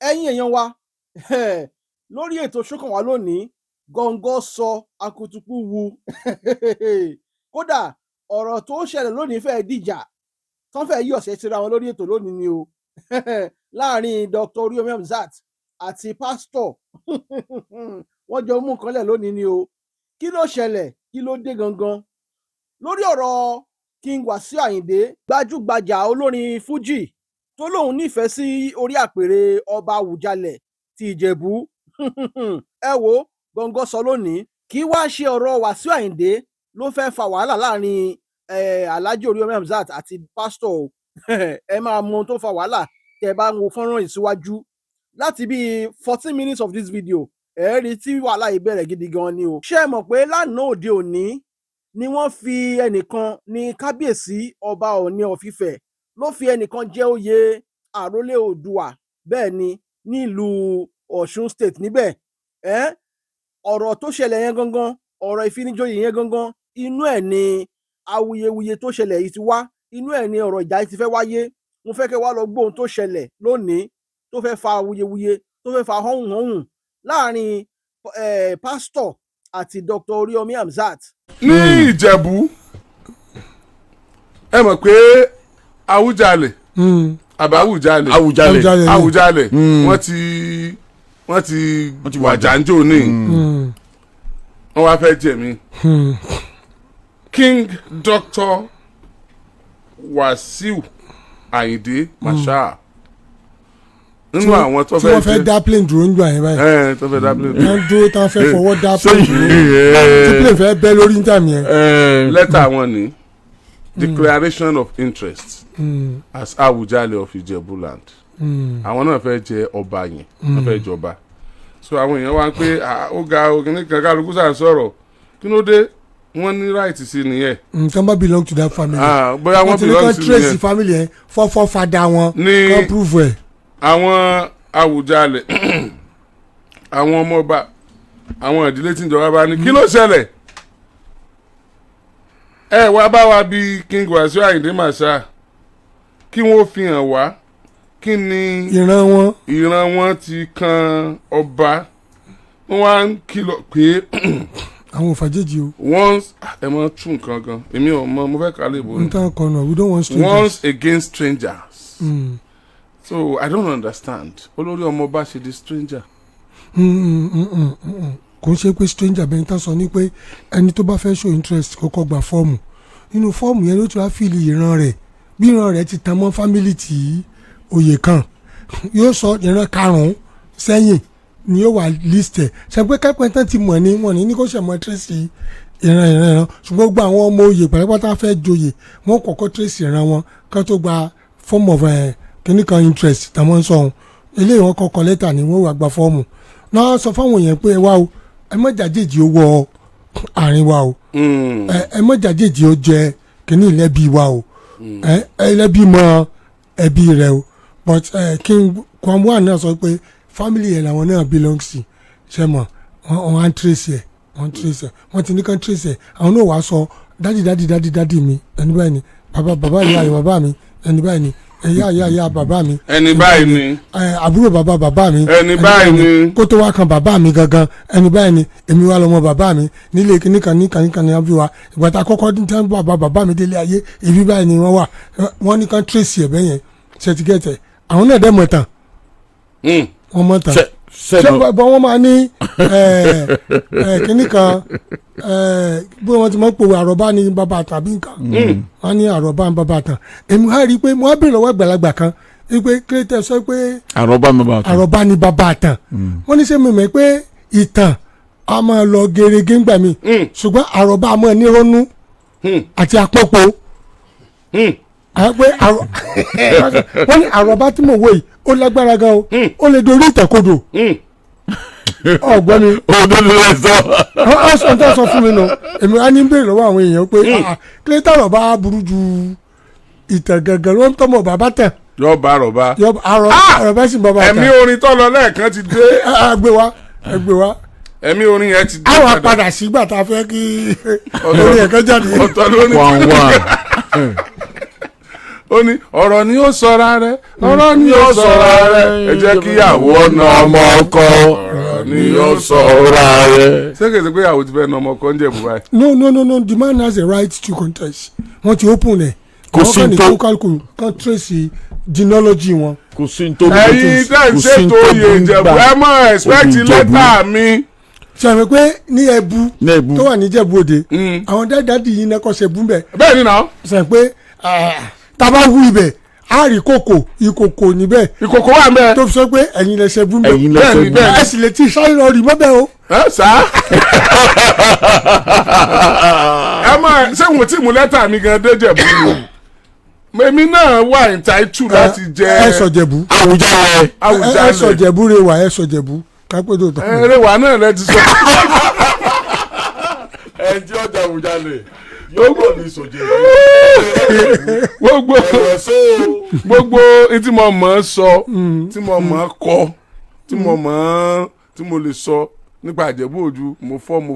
ẹ̀yin èèyàn wa lórí ètò ṣókàn wá lónìí gọ́ngọ́ sọ akutuku wu kódà ọ̀rọ̀ tó ṣẹlẹ̀ lónìí fẹ́ẹ́ dìjà tán fẹ́ẹ́ yí ọ̀sẹ̀ síra wọn lórí ètò lónìí ni o láàrin Dr. Oriyomi Hamzat àti pásítọ̀ wọ́n jọ mú nǹkan lẹ̀ lónìí ni o kí ló ṣẹlẹ̀ kí ló dé gangan lórí ọ̀rọ̀ King Wasiu Ayinde gbajúgbajà olórin Fuji tó lóun nífẹ̀ẹ́ sí orí àpèrè ọba Àwùjalẹ̀ ti Ìjẹ̀bú ẹ wo gọ́ngọ́ sọ lónìí kí wá ṣe ọ̀rọ̀ Wasiu Ayinde ló fẹ́ fa wàhálà láàrin Alhaji Oriyomi Hamzat àti pásítọ̀ ẹ máa mọ ohun tó fa wàhálà tẹ́ bá ń wo fọ́nrán yìí síwájú láti bí 14 minutes of this video ẹ rí tí wàhálà yìí bẹ̀rẹ̀ gidi gan ni o. ṣé ẹ mọ̀ pé lánàá òde òní ni wọ́n fi ẹnìkan ní kábíyèsí ọba Ọọ̀ni of Ifẹ̀ ló fi ẹnìkan jẹ oyè àrólé Oòduà bẹ́ẹ̀ ni nílùú Ọ̀ṣun state níbẹ̀ ọ̀rọ̀ tó ṣẹlẹ̀ yẹn gangan ọ̀rọ̀ ìfinijoyè yẹn gangan inú ẹ̀ ni awuyewuye tó ṣẹlẹ̀ yìí ti wá inú ẹ̀ ni ọ̀rọ̀ ìjà yìí ti fẹ́ wáyé mo fẹ́ kẹ́ wá lọ gbóhun tó ṣẹlẹ̀ lónìí tó fẹ́ fa awuyewuye tó fẹ́ fa họ́hùn láàrin pásítọ̀ àti Dr. Oriyomi Hamzat. ní Ìjẹ̀bú ẹ mọ̀ pé Àwùjalẹ̀ Àwùjalẹ̀ wọ́n ti wàjàǹjò ní wọ́n wá fẹ́ jẹ̀mí King Dr. Wasiu Ayinde Marshal nínú àwọn tó fẹ́ jẹ́ tí wọ́n fẹ́ dá plane dúró ń gbà yẹn báyìí tó fẹ́ dá plane dúró wọ́n dúró tán fẹ́ fọwọ́ dá plane dúró tí plane fẹ́ bẹ́ lórí níta mi yẹn. lẹ́tà wọn ni declaration of interest as Àwùjalẹ̀ of Ijebuland àwọn náà fẹ́ jẹ ọba yẹn wọ́n fẹ́ jọba so àwọn èèyàn wá pé ó ga òkìní kan kálukú sàn sọ̀rọ̀ kí ló dé wọ́n ní right sí nìyẹn. nǹkan bá belong to that family. bóyá wọ́n belong sí nìyẹn. trace family yẹn fọ́fọ́ fada wọn kan prove ẹ̀. àwọn Àwùjalẹ̀ àwọn ọmọọba àwọn ìdílé tí ìjọba bá ní kí ló ṣẹlẹ̀ ẹ wá bá wa bí King Wasiu Ayinde Marshal kí wọ́n fi hàn wá kí ni ìran wọn ti kan ọba wọ́n wá ń kìlọ̀ pé àwọn òfàjèjì o. once ẹ mọ tún nǹkan gan èmi ò mọ mo fẹ́ kà lè bò ní. nǹkan kan náà we don't want strangers. once against strangers. So I don't understand olórí ọmọọba ṣe di stranger. kò ń ṣe pé stranger bẹ́ẹ̀ ni tán sọ ni pé ẹni tó bá fẹ́ show interest kọ́kọ́ gba fọ́ọ̀mù nínú fọ́ọ̀mù yẹn ló ti wá fìlì ìran rẹ̀ bí ìran rẹ̀ ti tan mọ́ fámìlì tí oyè kan yóò sọ ìran karùn-ún sẹ́yìn ni yóò wà listẹ̀ ṣe pé kápẹ́ntàn ti mọ̀ ní wọ́n ní kó ṣe mọ́ tracy ìran ṣùgbọ́n gba àwọn ọmọ oyè pátápátá fẹ́ joyè wọ́n kọ́kọ́ tracy ìran wọn ká tó gba form of kíní kan interest tàwọn ń sọ̀hún eléyìí wọn kọ́kọ́ lẹ́tà ni wọ́n wà gba fọ́ọ̀mù náà sọ fáwọn èèyàn pé ẹ wá o ẹ má jàjèjì ó wọ àárín wa o ẹ má jàjèjì ó jẹ kíní ìlẹ́bí wa o ẹlẹ́bí mọ ẹbí rẹ o but King Kwamwa náà sọ pé family yẹn làwọn náà belong sí ṣe mọ wọn á trace ẹ wọn ti ní kàn trace ẹ àwọn náà wàá sọ dádì mi ẹni báyìí ni bàbá ìyá bàbá mi ẹni báyìí ni ìyá bàbá mi ẹni báyìí ni àbúrò bàbá mi ẹni báyìí ni kó tó wá kan bàbá mi gangan ẹni báyìí ni èmi wá lọmọ bàbá mi nílé níkan ní abí wa ìgbà tá a kọ́kọ́ ní tán bàbá mi délé ayé ibi báyìí ni wọ́n wà wọ́n ní kàn trace ẹ̀ bẹ́yẹn ṣètìgẹ́tẹ̀ àwọn náà dẹ́ mọ̀ tán wọ́n mọ̀ tán ṣé wọ́n máa ní kíní kan bí wọ́n ti máa ń pòwe àròbá ní bàbá tàbí nǹkan wọ́n ní àròbá ní bàbá tán èmi wá rí i pé mo á bèrè lọ́wọ́ àgbàlagbà kan wípé kírétẹ̀ sọ pé àròbá ní bàbá tán wọ́n ní ṣé mi mọ̀ pé ìtàn a máa lọ gerege ńgbà mi ṣùgbọ́n àròbá máa nírònú àti àpọ̀pọ̀ wọ́n ní àròbá tí mo wò yìí ó lágbára gan o ó lè dorí ìtẹ̀kodò ọ̀gbọ́n mi òdodo lẹ sọ. ọ̀sán tó sọ fún mi nù èmi á ní bèrè lọ́wọ́ àwọn èèyàn pé kílẹ̀tà rọ̀bá burú ju ìtàn gàngàn ló ń tọ́mọ̀ bàbá tẹ̀. yọ bá rọ̀bá. àrọ̀bá sì bàbá tẹ̀. ẹ̀mí orin tó lọ lẹ́ẹ̀kan ti dé. ẹgbẹ́ wa. ẹ̀mí orin yẹn ti dé. àwọn padà sígbà tá a fẹ́ kí orin ẹ̀kan jáde. ọ̀tọ̀ lórí. ó ní ọ̀rọ̀ ni ó sọra rẹ̀ ọ̀rọ̀ ni ó sọra rẹ̀ ẹ jẹ́ kí ìyàwó ọ̀nà ọmọ ọkọ ọ̀rọ̀ ni ó sọra rẹ̀. ṣé kìí ṣe pé ìyàwó ti fẹ́ na ọmọ ọkọ ń jẹ̀bù báyìí. no the man has a right to contest wọ́n ti open ẹ̀ kò sí tó kan trace genealogy wọn. kò sí tó ẹ̀yin dẹ́ ń ṣètò oyè ìjẹ̀bù ẹ mọ̀ expect lẹ́tà mi. sọ̀rọ̀ pé ní ẹ̀bù tó wà ní Ìjẹ̀bú Òde àwọn dáàdì yìí náà kọ́ ṣe bú bẹ́ẹ̀. bẹ́ẹ̀ ni náà. sọ̀rọ̀ pé tábà wú ibẹ̀ á rí ìkòkò níbẹ̀. ìkòkò wà mẹ́. tó fi sọ pé ẹ̀yin lẹ ṣe bú bẹ́ẹ̀. ẹ̀yin lẹ ṣe bú bẹ́ẹ̀. ẹ sì lè ti sáré lọ rí mọ́bẹ̀ o. ẹ sá. ẹ mọ̀ ṣé wọ́n ti mú lẹ́tà mi gan dé Jẹ̀bú ni èmi náà wà entitled láti jẹ. ẹ sọ Jẹ̀bú. Àwùjalẹ̀. ẹ sọ Jẹ̀bú rẹwà ẹ sọ Jẹ̀bú kápẹ́ tó tán. rẹwà náà lẹ ti sọ. ẹ tí ọjà Àwùjalẹ̀ yóò gbọ́ ní sọ̀jẹ̀ gbogbo tí mo mọ̀ ọ́ sọ tí mo mọ̀ ọ́ kọ tí mo lè sọ nípa Ìjẹ̀bú Òdu mo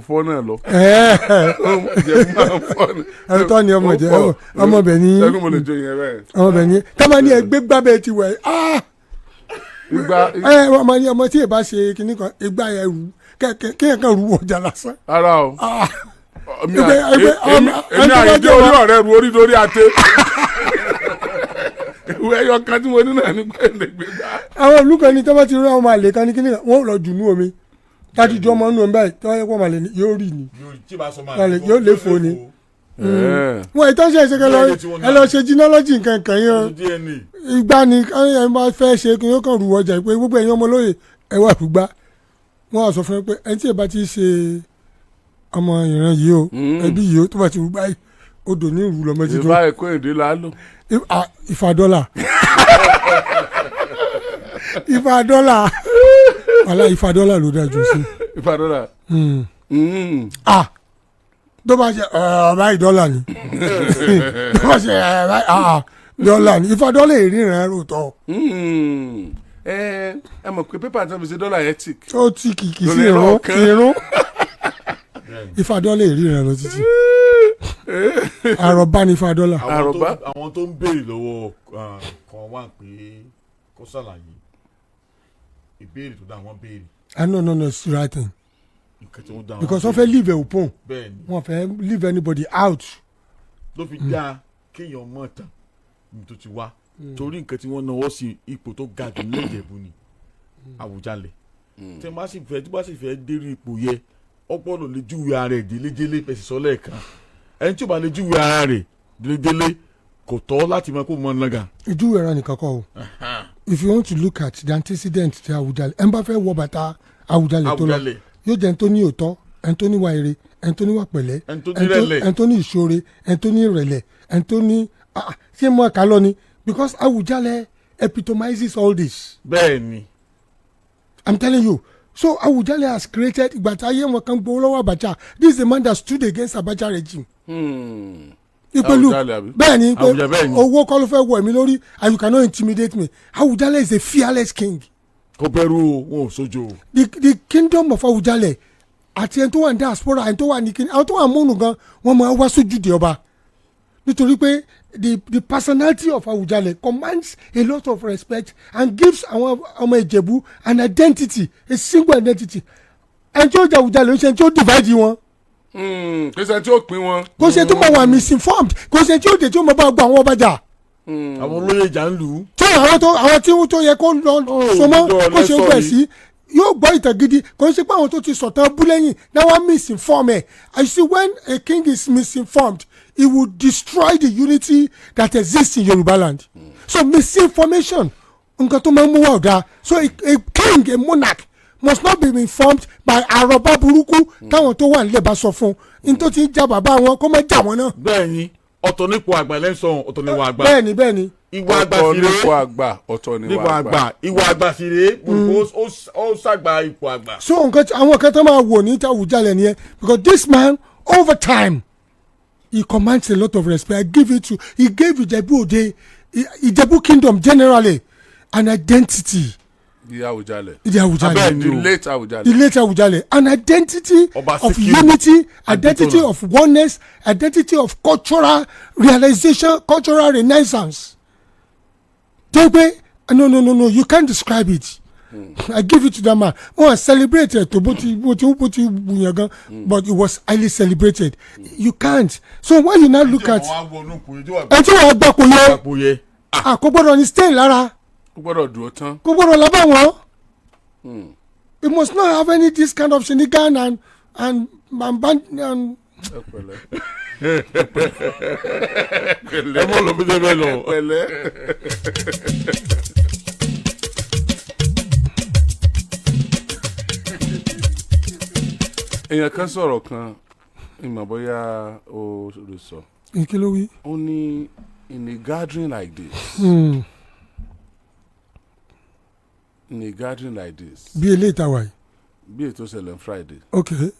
fọ́ náà lọ. Ìjẹ̀bú máa ń fọ́ ni. ẹni tó ní ọmọbẹ ní sẹ́gun mo lè jó yẹn bẹ́ẹ̀. ọmọbẹ ní tọ́mọ ní ẹgbẹ́ gbábẹ́ ti wẹ̀ ọmọ tí ì bá ṣe kinní kan ìgbà yẹn rú kéèyàn kan rú ọjà lásán. ara o èmi àyèdè orí ọ̀rẹ́ ru orí lórí àtẹ ìwé ẹyọ kan tí mo ní náà ní pẹ́ẹ́lẹ́ gbégbá. àwọn olùkọ́ ni tọ́mọ ti rí ọmọ àlè kan ní kinní kan wọ́n lọ jù nú omi tájú jọ ọmọ nù omi báyìí tọ́wọ́ yẹ kó ọmọ àlè ni yóò rí ni yóò lè fò ni. wọ́n ìtọ́ ṣe ṣe ẹ lọ ṣe genealogy nǹkan kan yẹn ìgbà ni ẹ máa fẹ́ ṣe kí yóò kàn rú ọjà pé gbogbo ẹ̀yin ọmọ lóye ẹ wà fúgbà wọ́n á sọ fún mi pé ẹni tí ẹ bá ti ṣe ọmọ ìran yìí o ẹbí yìí o tó bá ti rú báyìí odò ní ìrù lọ́mọ ti tó. ìfà ẹ̀kọ́ èdè la lò. ìfà dọ́là ìfà dọ́là wàhálà ìfà dọ́là ló dájú sí. ìfà dọ́là. tó bá ṣe báyìí dọ́là ni tó bá ṣe dọ́là ni ìfà dọ́là ìríran rò tọ́. ẹ mọ̀ pé pépà tí wọ́n fi ṣe dọ́là yẹn tì. ó ti kìkì sí irun ifá dọ́là ìríran lọ títí àròbá ní ifá dọ́là. àwọn tó ń béèrè lọ́wọ́ kan wà pé kó ṣàlàyé ìbéèrè tó dá wọn béèrè. no it's the right thing because wọ́n fẹ́ leave ẹ̀ open wọ́n fẹ́ leave anybody out. ló fi dá kéèyàn mọ̀ tán ní tó ti wá torí nǹkan tí wọ́n náwó sí ipò tó ga jù ní Ìjẹ̀bú ni Àwùjalẹ̀ tí wọ́n bá sì fẹ́ dérí ipò yẹ ọpọlọ lè júwe ara rẹ̀ délé pẹ̀sì sọ lẹ́ẹ̀kan ẹni tí ó bá lè júwe ara rẹ̀ délé kò tọ́ láti máa kó mọ́ nàgà. ìjúwe ara nìkan kọ́ o if you want to look at the antecedent ti Àwùjalẹ̀ ẹ̀ ń bá fẹ́ wọ bàtà Àwùjalẹ̀ tó lọ yóò jẹ́ ẹni tó ní òótọ́ ẹni tó ní wà ire ẹni tó ní wà pẹ̀lẹ́ ẹni tó ní ìṣoore ẹni tó ní ìrẹ̀lẹ̀ ẹni tó ní ṣé mọ́ ẹ̀ka lọ ni because Àwùjalẹ̀ epitomizes all this. bẹ́ẹ̀ni. I'm telling you. So Àwùjalẹ̀ has created ìgbàtà ayé wọn kan gbowó lọ́wọ́ Abacha. This is the man that stood against Abacha regime. ìpèlú bẹ́ẹ̀ ni pé owó kọ́ ló fẹ́ wọ̀ mí lórí and you cannot intimidate me. Àwùjalẹ̀ is a fearless king. kò bẹ̀rù wọn ò sojo. The kingdom of Àwùjalẹ̀ àti ẹni tó wà ní diaspora ẹni tó wà ní kíni àwọn tó wà múnú gan wọ́n máa wá sójú di ọba nítorí pé the personality of Àwùjalẹ̀ commands a lot of respect and gives àwọn ọmọ Ìjẹ̀bú an identity, a single identity. ẹni tí ó jẹ Àwùjalẹ̀ ó ṣe ẹni tí ó divide wọn. kò ṣe tí ó pín wọn. kò ṣe tó máa wà misinformed kò ṣe tí ó dé tí ó máa bá gbọ́ àwọn ọba jà. àwọn olóyè jà ń lù ú. tí àwọn tí tó yẹ kó lọ sọmọ kó ṣe gbẹ̀ sí yóò gbọ́ ìtàn gidi kò ṣe pé àwọn tó ti sọ̀tàn bú lẹ́yìn náà wọ́n misinform ẹ̀. I see when a king is misinformed it will destroy the unity that exists in Yoruba land. So misinformation nǹkan tó máa ń mú wá ọ̀dà. So a king, a monarch must not be informed by àròbá burúkú táwọn tó wà nílẹ̀ bá sọ fún un tó ti ń ja bàbá wọn kó má jà wọn náà. bẹ́ẹ̀ni ọ̀tọ̀ nípò àgbà lẹ́sàn ọ̀tọ̀ níwà àgbà. bẹ́ẹ̀ni. ìwà àgbà sì rèé nípò àgbà ọ̀tọ̀ níwà àgbà. ìwà àgbà sì rèé ó ṣàgbà ipò àgbà. So àwọn kan tó máa wò ní Àwùjalẹ̀ nìyẹn because this man over time he commands a lot of respect. He gave Ìjẹ̀bú Òde, Ìjẹ̀bú kingdom generally an identity. The Àwùjalẹ̀. The late Àwùjalẹ̀. An identity of unity, identity of oneness, identity of cultural realization, cultural renaissance. tó pé no you can't describe it. I give it to that man. Oh, celebrated to but it was highly celebrated. You can't. So when you now look at ẹtí wọn gbàpò yẹ kò gbọ́dọ̀ ní stain lára kò gbọ́dọ̀ dúró tán kò gbọ́dọ̀ lábà wọn. It must not have any this kind of shenanigan and ẹ mọ lọ bí tẹ bẹ lọ. èèyàn kan sọ̀rọ̀ kan ìmọ̀ bóyá o lè sọ. kí ló wí. ó ní in a gathering like this. In a gathering like this. bí eléyìí ta wà yìí. bí ètò ṣẹlẹ̀ Friday. Okay.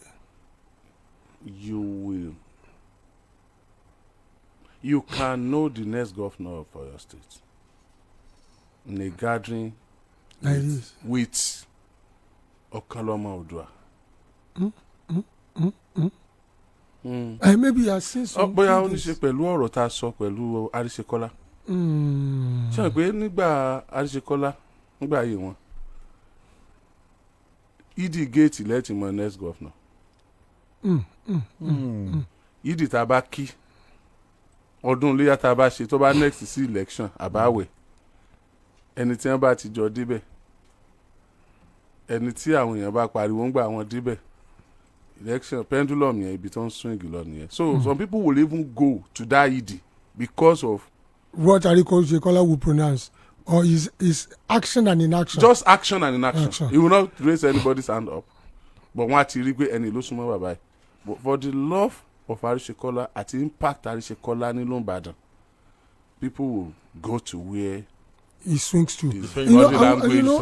You can know the next governor of your state in a gathering like this with Okaloma Odua. Maybe I seen some. Bóyá ó ní ṣe pẹ̀lú ọ̀rọ̀ tá a sọ pẹ̀lú Àríṣekọ́lá. Ṣé o pé nígbà Àríṣekọ́lá nígbà ayé wọn ìdí géètì lẹ́tì mọ next governor. Ìdí tá a bá kí ọdún iléyà tá a bá ṣe tó bá next sí election àbáwẹ̀ ẹni tí wọ́n bá ti jọ débẹ̀ ẹni tí àwọn èèyàn bá pariwo ń gbà wọ́n débẹ̀ election pendulum yẹn ibi tó ń swing lọ nìyẹn. So some people will even go to that Idi because of what Àríṣekọ́lá will pronounce or is action and inaction. Just action and inaction. He will not raise anybody's hand up. But wọ́n á ti rí pé ẹni ló súnmọ́ bàbá yìí. But for the love of Àríṣekọ́lá àti impact Àríṣekọ́lá nílùú Ìbàdàn, people will go to where he swings to. The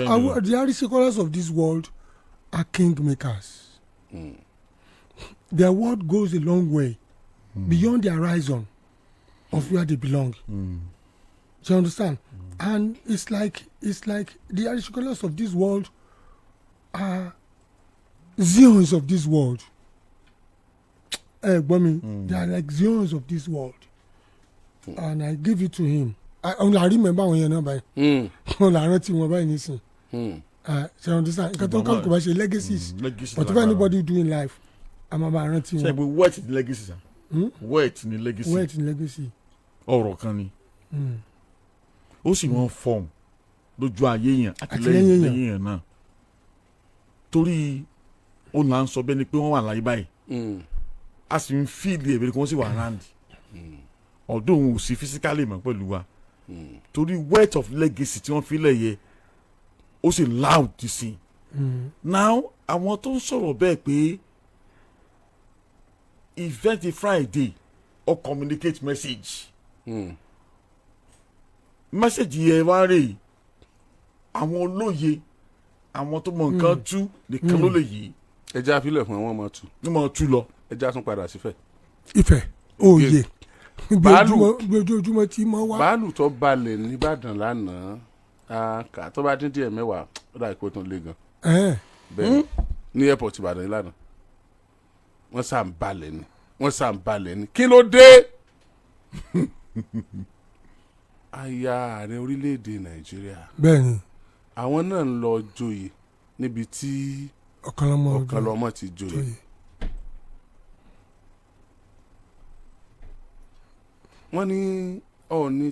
Àríṣekọ́lás of this world are kingmakers. Their word goes a long way beyond the horizon of where they belong. Do you understand? And it's like the Àríṣekọ́lás of this world are Zions of this world. They are like Zions of this world. And I give it to him. I remember when you're not by. I rántí wọn báyìí nísìn. You understand? Nǹkan tó ń kọ́ kò bá ṣe legacies. Whatever anybody do in life, I'm about rántí wọn. Ṣé pé wet ni legacy sa? Wet ni legacy. Wet ni legacy. Ọ̀rọ̀ kan ni. Ó sì wọ́n form lójú ayé yẹn àtìlẹ́yìn yẹn náà. Torí ó là ń sọ bẹ́ẹ̀ ni pé wọ́n wà láyé báyìí. A sì ń fíìlì ẹ̀bẹ̀rẹ̀ kí wọ́n sì wà ráǹdì. Ọ̀dọ́ òun ò sí physically mọ̀ pẹ̀lú wa. Torí weight of legacy tí wọ́n fi lẹ̀ yẹ ó sì loud ti sìn. Now àwọn tó ń sọ̀rọ̀ bẹ́ẹ̀ pé event Friday or communicate message. Message yẹn wá rè àwọn olóye àwọn tó mọ nǹkan tú nìkan ló lè yí. ẹja àfilẹ̀ fún àwọn ọmọ tù. ní mọ̀ tú lọ. ẹja tún padà sífẹ̀. Ifẹ̀ òye ojoojúmọ́ tí mo wá. báàlù tó balẹ̀ nìbàdàn lánàá kà tó bá dín díẹ̀ mẹ́wàá ó dà kó tún lé gan. bẹ́ẹ̀ ní airport Ìbàdàn lánàá wọ́n sàn balẹ̀ ni kí ló dé. aya ààrẹ orílẹ̀-èdè Nàìjíríà. bẹ́ẹ̀ni. àwọn náà ń lọ joyè níbi tí Ọ̀kanlọ́mọ ti joyè. wọ́n ní Ọọ̀ni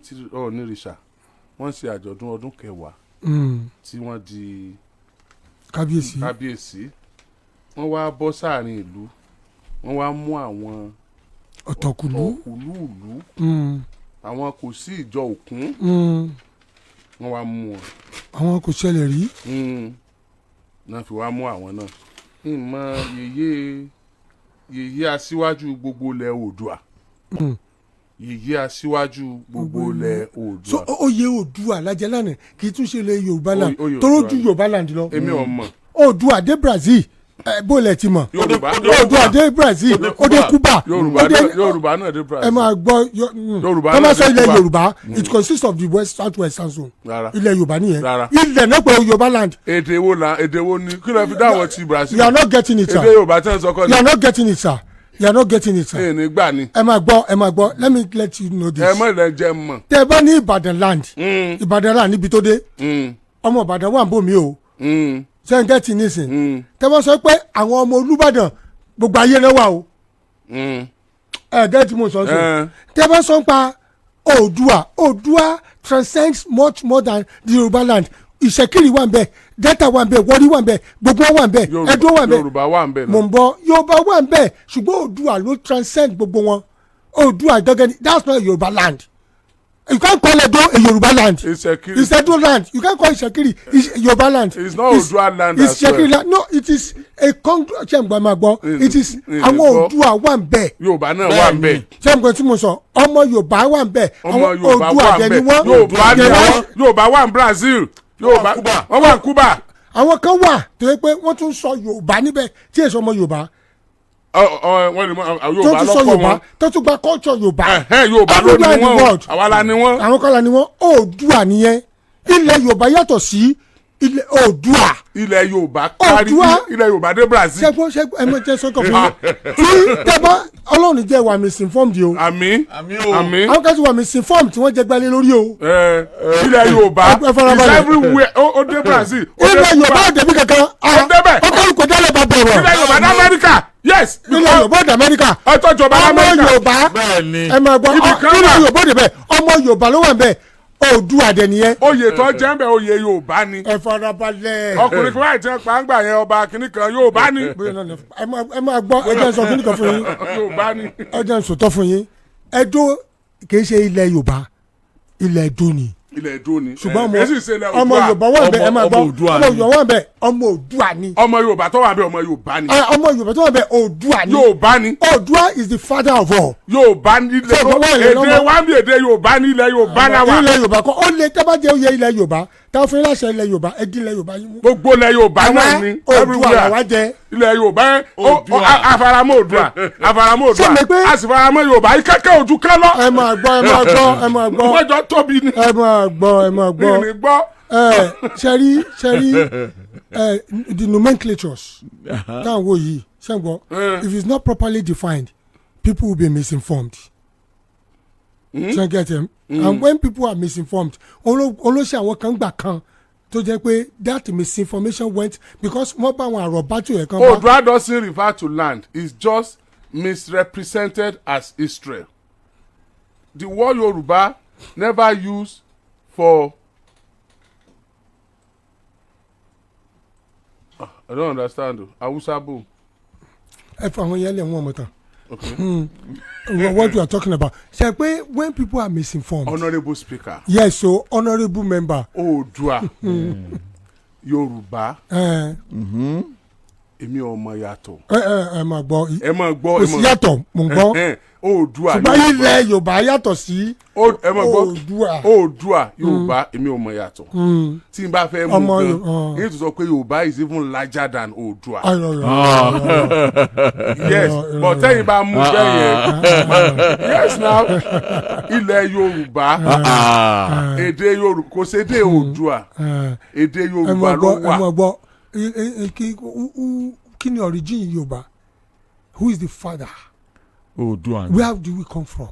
rìṣà wọ́n ṣe àjọ̀dún ọdún 10 tí wọ́n di kábíyèsí wọ́n wá bọ́ sáàrin ìlú wọ́n wá mú àwọn ọ̀tọ̀kùlú ìlú àwọn kò sí ìjọ òkun wọ́n wá mú wọn. àwọn kò ṣẹlẹ̀ rí. náà fi wá mú àwọn náà ìmọ̀ yèyé aṣíwájú gbogbo ilẹ̀ Oòduà. Yèyé aṣíwájú gbogbo ilẹ̀ Oòduà. so oyè Oòduà lajẹ lánàá kì í tún ṣe ilẹ̀ Yorùbá land tóró ju Yorùbá land lọ. èmi ò mọ̀. Oòduà dé Brazil bó lẹ ti mọ̀. Oòduà dé Brazil ó dé Cuba. Yorùbá náà dé Brazil. ẹ máa gbọ́ tọ́lá sọ ilẹ̀ Yorùbá it consists of the south western zone. ilẹ̀ Yorùbá nìyẹn ilẹ̀ náà pẹ̀lú Yorùbá land. èdè wo ni kí ló fi dáwọ́ ti Brazil. you are not getting it sir. èdè Yorùbá tẹ́ ń sọ kọ́ ni. you are not getting it sir. you are not getting it, sir. ẹ ní gbà ni. ẹ máa gbọ́ let me let you know this. ẹ mọ̀ ilẹ̀ jẹ́ mọ̀. tẹ́ ẹ bá ní Ìbàdàn land Ìbàdàn land níbi tó dé ọmọ Ìbàdàn wà ń bò mí o ṣé ń gẹ́tì nísìn tẹ́ ẹ bá sọ pé àwọn ọmọ Olúbàdàn gbogbo ayé náà wà o ẹ gẹ́tì mo sọ tẹ́ ẹ bá sọ pa Oòduà transcends much more than the Yorùbá land. Ìṣẹ̀kírì wà ń bẹ, Delta wà ń bẹ, Warri wà ń bẹ, gbogbo wà ń bẹ, Ẹdó wà ń bẹ, Yorùbá wà ń bẹ. mò ń bọ̀ Yorùbá wà ń bẹ ṣùgbọ́n Oòduà ló transcend gbogbo wọn. Oòduà gẹ́gẹ́ ni that's not a Yorùbá land. You can't call Edo a Yoruba land. It's Edo land. You can't call it Shekiri. It's Yoruba land. It's not Odua land as well. It's Shekiri land. No, it is a it is àwọn Odua wà ń bẹ. Yorùbá náà wà ń bẹ. Ṣẹ́gun tí mo sọ, ọmọ Yorùbá wà ń bẹ. Ọmọ Yorùbá wà ń bẹ. Yorùbá wà ń Brazil. Yorùbá wọ́n wà ń Cuba. Àwọn kan wà tó yẹ pé wọ́n tún sọ Yorùbá níbẹ̀ tí èso ọmọ Yorùbá. Wọ́n ní Yorùbá lọ́pọ̀ wọn. tó tún gba culture Yorùbá. Yorùbá ló ní wọn àwa la ní wọn. àwọn kan la ní wọn Oòduà nìyẹn ilẹ̀ Yorùbá yàtọ̀ sí ilẹ̀ Oòduà. ilẹ̀ Yorùbá kárí ilẹ̀ Yorùbá dé Brazil. ṣẹ́gun ẹ mọ̀ jẹ́ sọ́kàn fún mi. tí tẹ́bá Ọlọ́run jẹ́ wà misinformed yìí o. àmín. àwọn kan ti wà misinformed tí wọ́n jẹ́ gbálẹ̀ lórí o. ilẹ̀ Yorùbá is everywhere ó dé Brazil. ilẹ̀ Yorùbá ò débi kankan. ó débẹ̀. ọkọ̀ olùkọ́ dálẹ̀ bá bọ̀rọ̀. ilẹ̀ Yorùbá dé Amẹ́ríkà. Yes. ilẹ̀ Yorùbá dé Amẹ́ríkà. ọtọ jọba Amẹ́ríkà. ọmọ Yorùbá ẹ máa gbọ́ ilẹ̀ Yorùbá dé bẹ́ẹ̀ ọmọ Yorùbá ló wà bẹ́ẹ̀ Oòduà dẹ̀ nìyẹn. oyè tó jẹ́ ń bẹ̀ oyè Yorùbá ni. ẹ farabalẹ̀. ọkùnrin kan láì jẹ́ pàǹgbà yẹn ọba kìnnì kan Yorùbá ni. ẹ máa gbọ́ ẹ jẹ́ n sọ kìnnì kan fún yín. Yorùbá ni. ẹ jẹ́ n sòtọ́ fún yín. Ẹdó kìí ṣe ilẹ̀ Yorùbá ilẹ̀ Ẹdó ni. ilẹ̀ Ẹdó ni. ṣùgbọ́n ọmọ Yorùbá wà bẹ́ẹ̀ ẹ máa gbọ́ ọmọ Yorùbá wà bẹ́ẹ̀ ọmọ Oòduà ni. ọmọ Yorùbá tó wà bẹ́ẹ̀ ọmọ Yorùbá ni. ọmọ Yorùbá tó wà bẹ́ẹ̀ Oòduà ni. Yorùbá ni. Oòduà is the father of all. Yorùbá ni ilẹ̀ èdè wa ní èdè Yorùbá ní ilẹ̀ Yorùbá náà wà. ilẹ̀ Yorùbá kọ́ ó lè tẹ́bá jẹ́ oyè ilẹ̀ Yorùbá táwọn fún iláṣẹ ilẹ̀ Yorùbá ẹ dín ilẹ̀ Yorùbá yín mú. gbogbo ilẹ̀ Yorùbá náà ni Oòduà làwa jẹ. ilẹ̀ Yorùbá afaramọ́ Oòduà a sì faramọ́ Yorùbá ikẹ́kẹ́ ojú kan lọ. ẹ máa gbọ́. wọ́n jọ tóbi ni. ẹ máa gbọ́. ṣẹ́rí the nomenclatures táwọn wo yìí ṣẹ́gbọ́n if it's not properly defined people will be misinformed. And when people are misinformed olóṣè àwọn kan gbà kan tó jẹ́ pé that misinformation went because wọ́n bá àwọn àròbá tó yẹ kan bá. Oòduà doesn't refer to land it's just misrepresented as Israel. The word Yorùbá never used for I don't understand Hausa bo. ẹ fọ àwọn yẹn lẹ wọn mọ tán. What we are talking about. Ṣe pé when people are misinformed. Honourable speaker. Yes, so honourable member. Oòduà Yorùbá. Èmi ò mọ yàtọ̀. ẹ máa gbọ́. ẹ máa gbọ́. kò sí yàtọ̀ mò ń gbọ́. Oòduà Yorùbá. ṣùgbọ́n ilẹ̀ Yorùbá yàtọ̀ sí. ẹ máa gbọ́. Oòduà Yorùbá èmi ò mọ yàtọ̀. tí n bá fẹ́ mú gan yín tó sọ pé Yorùbá is even larger than Oòduà. Yes but tẹ́yìn bá mú bẹ́ẹ̀ yẹn. Yes now ilẹ̀ Yorùbá èdè Yorùbá kò sí èdè Oòduà èdè Yorùbá ló wà. ẹ máa gbọ́ kí ni origin Yorùbá who is the father. Oòduà. Where do we come from?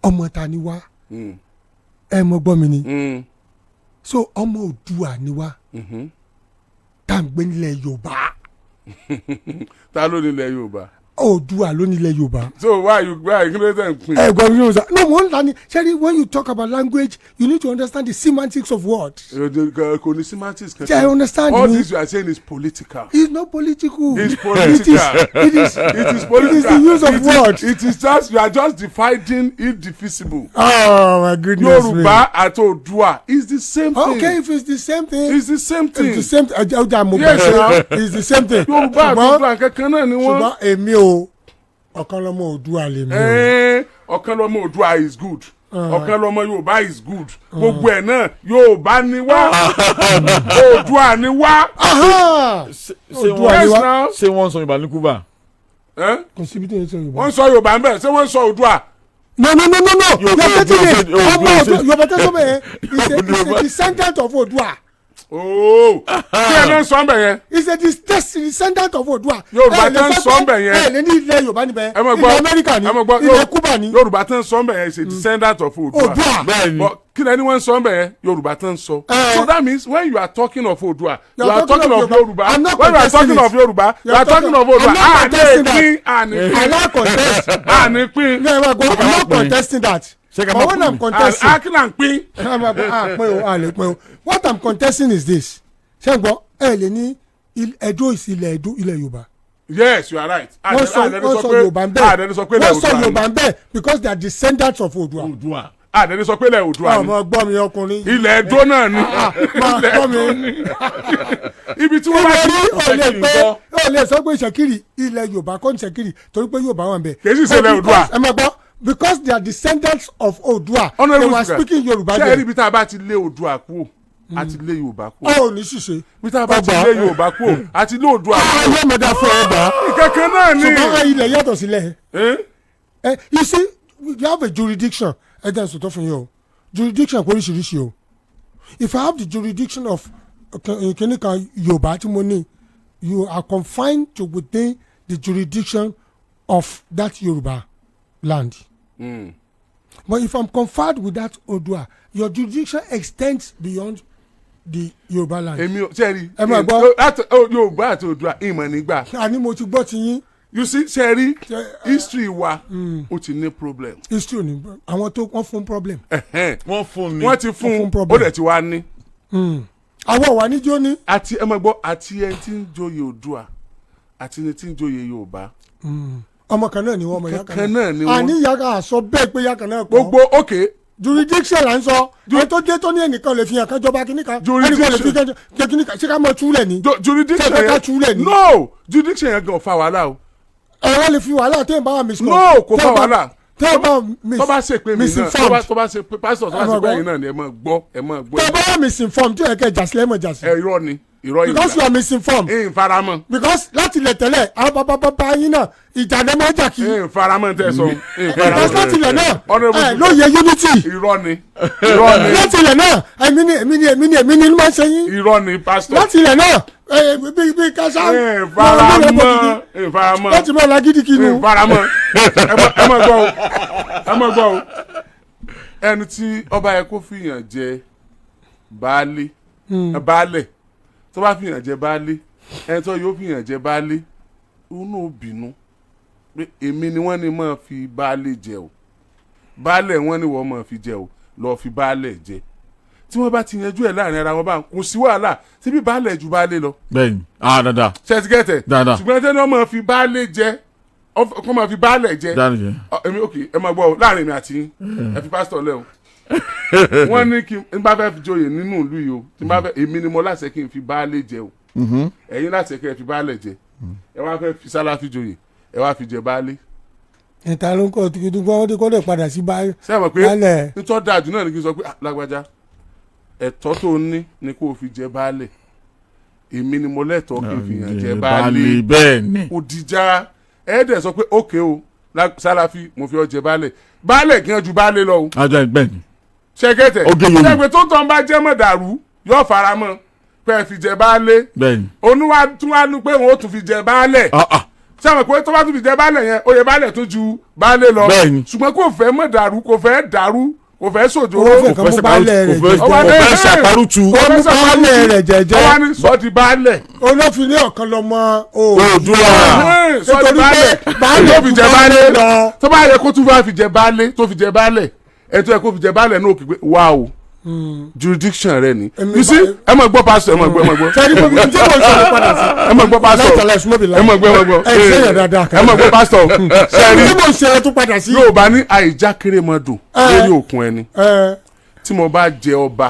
ọmọ ta ni wá. ẹ mọ gbọ́ mi ni. so ọmọ Oòduà ni wá. tá à ń gbé nílẹ̀ Yorùbá. ta ló nílẹ̀ Yorùbá. Oòduà ló nílẹ̀ Yorùbá. So why you kí ló dé ń pín. ẹ gbọ́ mi ní ọ̀sán no mo ń ta ni ṣẹ́ni when you talk about language you need to understand the semantics of words. kò ní semantics kankan. I understand all this you are saying is political. It's not political. It's political. It is political. It is the use of words. It is just you are just dividing indivisible. Oh my goodness. Yorùbá àti Oòduà is the same thing. Okay, if it's the same thing. It's the same thing. It's the same thing. Yes now. It's the same thing. Yorùbá àti Oòduà kankan náà ni wọ́n. ṣùgbọ́n èmi o ọ̀kan lọ́mọ Oòduà lè mi o. ọ̀kan lọ́mọ Oòduà is good. ọ̀kan lọ́mọ Yorùbá is good. gbogbo ẹ̀ náà Yorùbá ni wá. Oòduà ni wá. Oòduà ni wá. ṣé wọ́n sọ Yorùbá ní Cuba. kò síbi tó yẹ sọ Yorùbá. wọ́n sọ Yorùbá ń bẹ̀ ṣé wọ́n sọ Oòduà. No. Yorùbá tẹ́sán bẹ́ẹ̀ is a descendant of Oòduà. ooo kí ẹ náà sọ ń bẹ̀ yẹn. is a descendant of Oòduà. Yorùbá tó ń sọ ń bẹ̀ yẹn. ẹ lè ní ilẹ̀ Yorùbá níbẹ̀ ẹ mọ̀ gbọ́ ilẹ̀ Amẹ́ríkà ní ilẹ̀ Cuba ní. Yorùbá tó ń sọ ń bẹ̀ yẹn is a descendant of Oòduà. Oòduà. Kí lẹ́ni wọ́n ń sọ ń bẹ̀ yẹn Yorùbá tó ń sọ. So that means when you are talking of Oòduà you are talking of Yorùbá. When you are talking of Yorùbá you are talking of Oòduà. I'm not contesting that. But when I'm contesting, what I'm contesting is this. Edo is ilẹ̀ Yorùbá. Yes, you are right. Wọ́n sọ Yorùbá ń bẹ̀ because they are descendants of Oòduà. Àdẹ̀ni sọ pé ilẹ̀ Oòduà ni. Ọmọ gbọ́ mi ọkùnrin. Ilẹ̀ Edo náà ni. Gbọ́ mi. Ibi tí wọ́n bá ti ó lè sọ pé Ṣẹ̀kírì ilẹ̀ Yorùbá kọ́ ní Ṣẹ̀kírì torí pé Yorùbá wà ń bẹ̀. Kì í sì ṣe ilẹ̀ Oòduà. Ẹ máa gbọ́ because they are descendants of Oòduà. They were speaking Yorùbá there. Ṣé ibi tá a bá ti lé Oòduà kúrò àti lé Yorùbá kúrò. Ó ní ṣìṣe. Ibi tá a bá ti lé Yorùbá kúrò àti lé Oòduà kúrò. Ayé ọmọdé fún ẹ bá. Ìkẹ̀kẹ́ náà ni. Ṣùgbọ́n ilẹ̀ yàtọ̀ sílẹ̀. You see you have a jurisdiction. Ẹ jẹ́ sọ̀tọ̀ fún yín o. Jurisdiction kò oríṣiríṣi o. If I have the jurisdiction of kìnìkan Yorùbá tí mo ní, you are confined to within the jurisdiction of that Yorùbá land. But if I'm conferred with that Oòduà, your jurisdiction extends beyond the Yorùbá land. Èmi ò sẹ́rí. Ẹ máa gbọ́. Yorùbá àti Oòduà ìmọ̀ nígbà. Àní mo ti gbọ́ ti yín. You see sẹ́rí history wa ó ti ní problem. History ò ní àwọn tó wọ́n fún problem. Wọ́n fún ni. Wọ́n ti fún ó dẹ̀ ti wá ní. Àwọn wà níjó ní. Àti ẹ máa gbọ́ àti ẹni tí ń joyè Oòduà àti ẹni tí ń joyè Yorùbá. Ọmọ kan náà ni wọ́n ọmọ ìyá kan náà ni wọ́n. Àní ìyá kan àsọ bẹ́ẹ̀ pé ìyá kan náà pọ̀. Gbogbo okay. Jurisdiction là ń sọ ẹni tó dé tó ní ẹnìkan lè fi hàn kájọba kìnìkan ẹnìkan lè fi kìnìkan ṣé ká mọ túlẹ̀ ní. Jurisdiction yẹn no jurisdiction yẹn gan fa wàhálà o. Ẹ̀rọ lè fi wàhálà tẹ́ ẹ̀ bá wà mí sọ. No kò fa wàhálà. Tẹ́ ẹ̀ bá misinformed. Tó bá ṣe pé mi náà tó bá ṣe pé pásítọ̀ tó bá ṣe pé ẹ̀yin náà ni ẹ máa gbọ́. Tẹ́ ẹ̀ bá wà misinformed tí ẹ̀ kẹ́ jàsílẹ̀ ẹ̀ mọ̀ jàsílẹ̀. Irọ́ ni irọ́ yìí. Because you are misinformed. Ìfaramọ́. Because láti lẹ̀ tẹ́lẹ̀ àwọn bàbá yín náà ìjà náà máa jà kí. Ìfaramọ́ tẹ́ sọ. Because láti lẹ̀ náà ló yẹ unity. Irọ́ ni. Láti lẹ̀ náà èmi ni máa ṣe yín. Irọ́ ni pásítọ̀. Láti lẹ̀ náà bí kásá. Ìfaramọ́. Láti máa lagídí kí nu. Ìfaramọ́. Ẹ mọ̀ gbọ́ o. Ẹni tí ọba yẹ kó fìyàn jẹ baálẹ̀ tó bá fìyàn jẹ baálé ẹni tó yóò fìyàn jẹ baálé òun náà bínú pé èmi ni wọ́n ní máa fi baálé jẹ o baálẹ̀ wọ́n ní wọ́n máa fi jẹ o lọ́ọ́ fi baálẹ̀ jẹ tí wọ́n bá ti yanjú ẹ̀ láàrin ara wọn bá kò sí wàhálà síbi baálẹ̀ ju baálé lọ. Bẹ́ẹ̀ni dáadáa. ṣètìkẹ́tẹ̀ dáadáa. ṣùgbọ́n ẹni wọ́n máa fi baálé jẹ kó máa fi baálẹ̀ jẹ. èmi ok ẹ máa gbọ́ láàrin mi àti ẹ fi pásítọ̀ lẹ́ o wọ́n ní kí n bá fẹ́ fi joyè nínú ìlú yìí o tí n bá fẹ́ èmi ni mo láṣẹ kí n fi baálé jẹ o ẹ̀yin láṣẹ kí ẹ fi baálé jẹ ẹ wá fẹ́ fi Sálàfí joyè ẹ wá fi jẹ baálé. ìta ló ń kọ́ tuntun kó lè padà sí baálé. sẹ́wọ̀n pé nítorí dájú náà ni kí n sọ pé lágbájá ẹ̀tọ́ tó ní ni kó o fi jẹ baálé èmi ni mo lẹ́tọ̀ọ́ kí n fi yàn jẹ baálé bẹ́ẹ̀ ni. òdìjà ẹ̀ẹ́dẹ̀ sọ pé ókè o Sálàfí mo fi ọ jẹ baálé gan ju baálé lọ o. ajá ẹgbẹ́ ni. ṣẹ́gẹ́tẹ̀ ṣẹ́gbẹ́ tó tán bá jẹ́ mọ̀ dàrú yóò fara mọ́ pé fi jẹ baálé oníwà tún wá ní pé òun ó tún fi jẹ baálẹ̀ sẹ́wọ̀n pé tó bá tún fi jẹ baálẹ̀ yẹn oyè baálẹ̀ tún ju baálé lọ ṣùgbọ́n kò fẹ́ mọ̀ dàrú kò fẹ́ dàrú kò fẹ́ sòjòrò kò fẹ́ sàparùtù baálẹ̀ rẹ̀ jẹ́jẹ́ ọwọ́ ní sọ di baálẹ̀ olófin ní ọ̀kan lọ́mọ Oòduà sọ di baálẹ̀ tó fi jẹ baálé tó bá yẹ kó tún bá fi jẹ baálé tó fi jẹ baálẹ̀ ẹ̀tọ́ ẹ kó fi jẹ baálẹ̀ náà kì í pé wá o jurisdiction rẹ ni you see ẹ máa gbọ́ pásítọ̀ ẹ máa gbọ́ sẹ́ni gbogbo tí mo sọ̀rọ̀ padà sí ẹ máa gbọ́ pásítọ̀ ẹ máa gbọ́ ẹ máa gbọ́ pásítọ̀ sẹ́ni tí mo sọ̀rọ̀ tó padà sí. Yorùbá ní àìjá kérémọdò lórí òkun ẹni tí mo bá jẹ ọba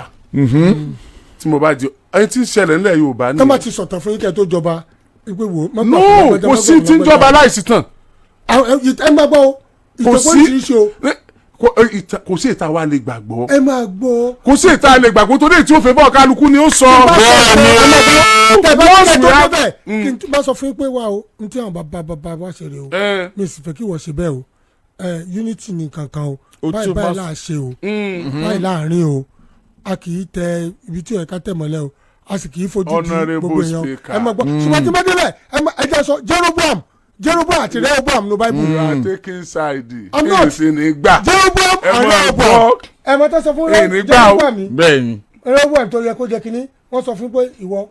tí mo bá jẹ ẹni tí ń ṣẹlẹ̀ nílẹ̀ Yorùbá ní. tọ́mà ti sọ̀tàn fún yín kẹ́ tó jọba ìpè wò. no kò sí tí ń jọba láìsí tán. ẹ máa gbọ́ o ìjọba ti ṣe o kò sí ìta wa lè gbàgbọ́. ẹ máa gbọ́. kò sí ìta lè gbàgbọ́ torí èyí tí ó fẹ́ bọ́ kálukú ni ó sọ. kí n bá sọ fún yín pé wá o n tí àwọn bàbá wa ṣe rè o mi sì fẹ́ kí wọ́n ṣe bẹ́ẹ̀ o unity ni kankan o báyìí báyìí là á ṣe o báyìí láàrin o a kì í tẹ ibi tí ó yẹ ká tẹ̀ mọ́lẹ̀ o a sì kì í fojú di Honourable gbogbo èèyàn Speaker. ẹ máa gbọ́ ṣùgbọ́n tí wọ́n débẹ̀ ẹ jẹ́ sọ Jeroboam àti Rehoboam ló Bible. you are taking side. I'm not. èsì ní gbà. Jeroboam ẹ and máa Rehoboam gbọ́. ẹ máa tọ́ sọ fún Èyí nígbà o. Jeroboam ni bẹ́ẹ̀ ni Rehoboam tó yẹ kó jẹ́ kínní wọ́n sọ fún pé ìwọ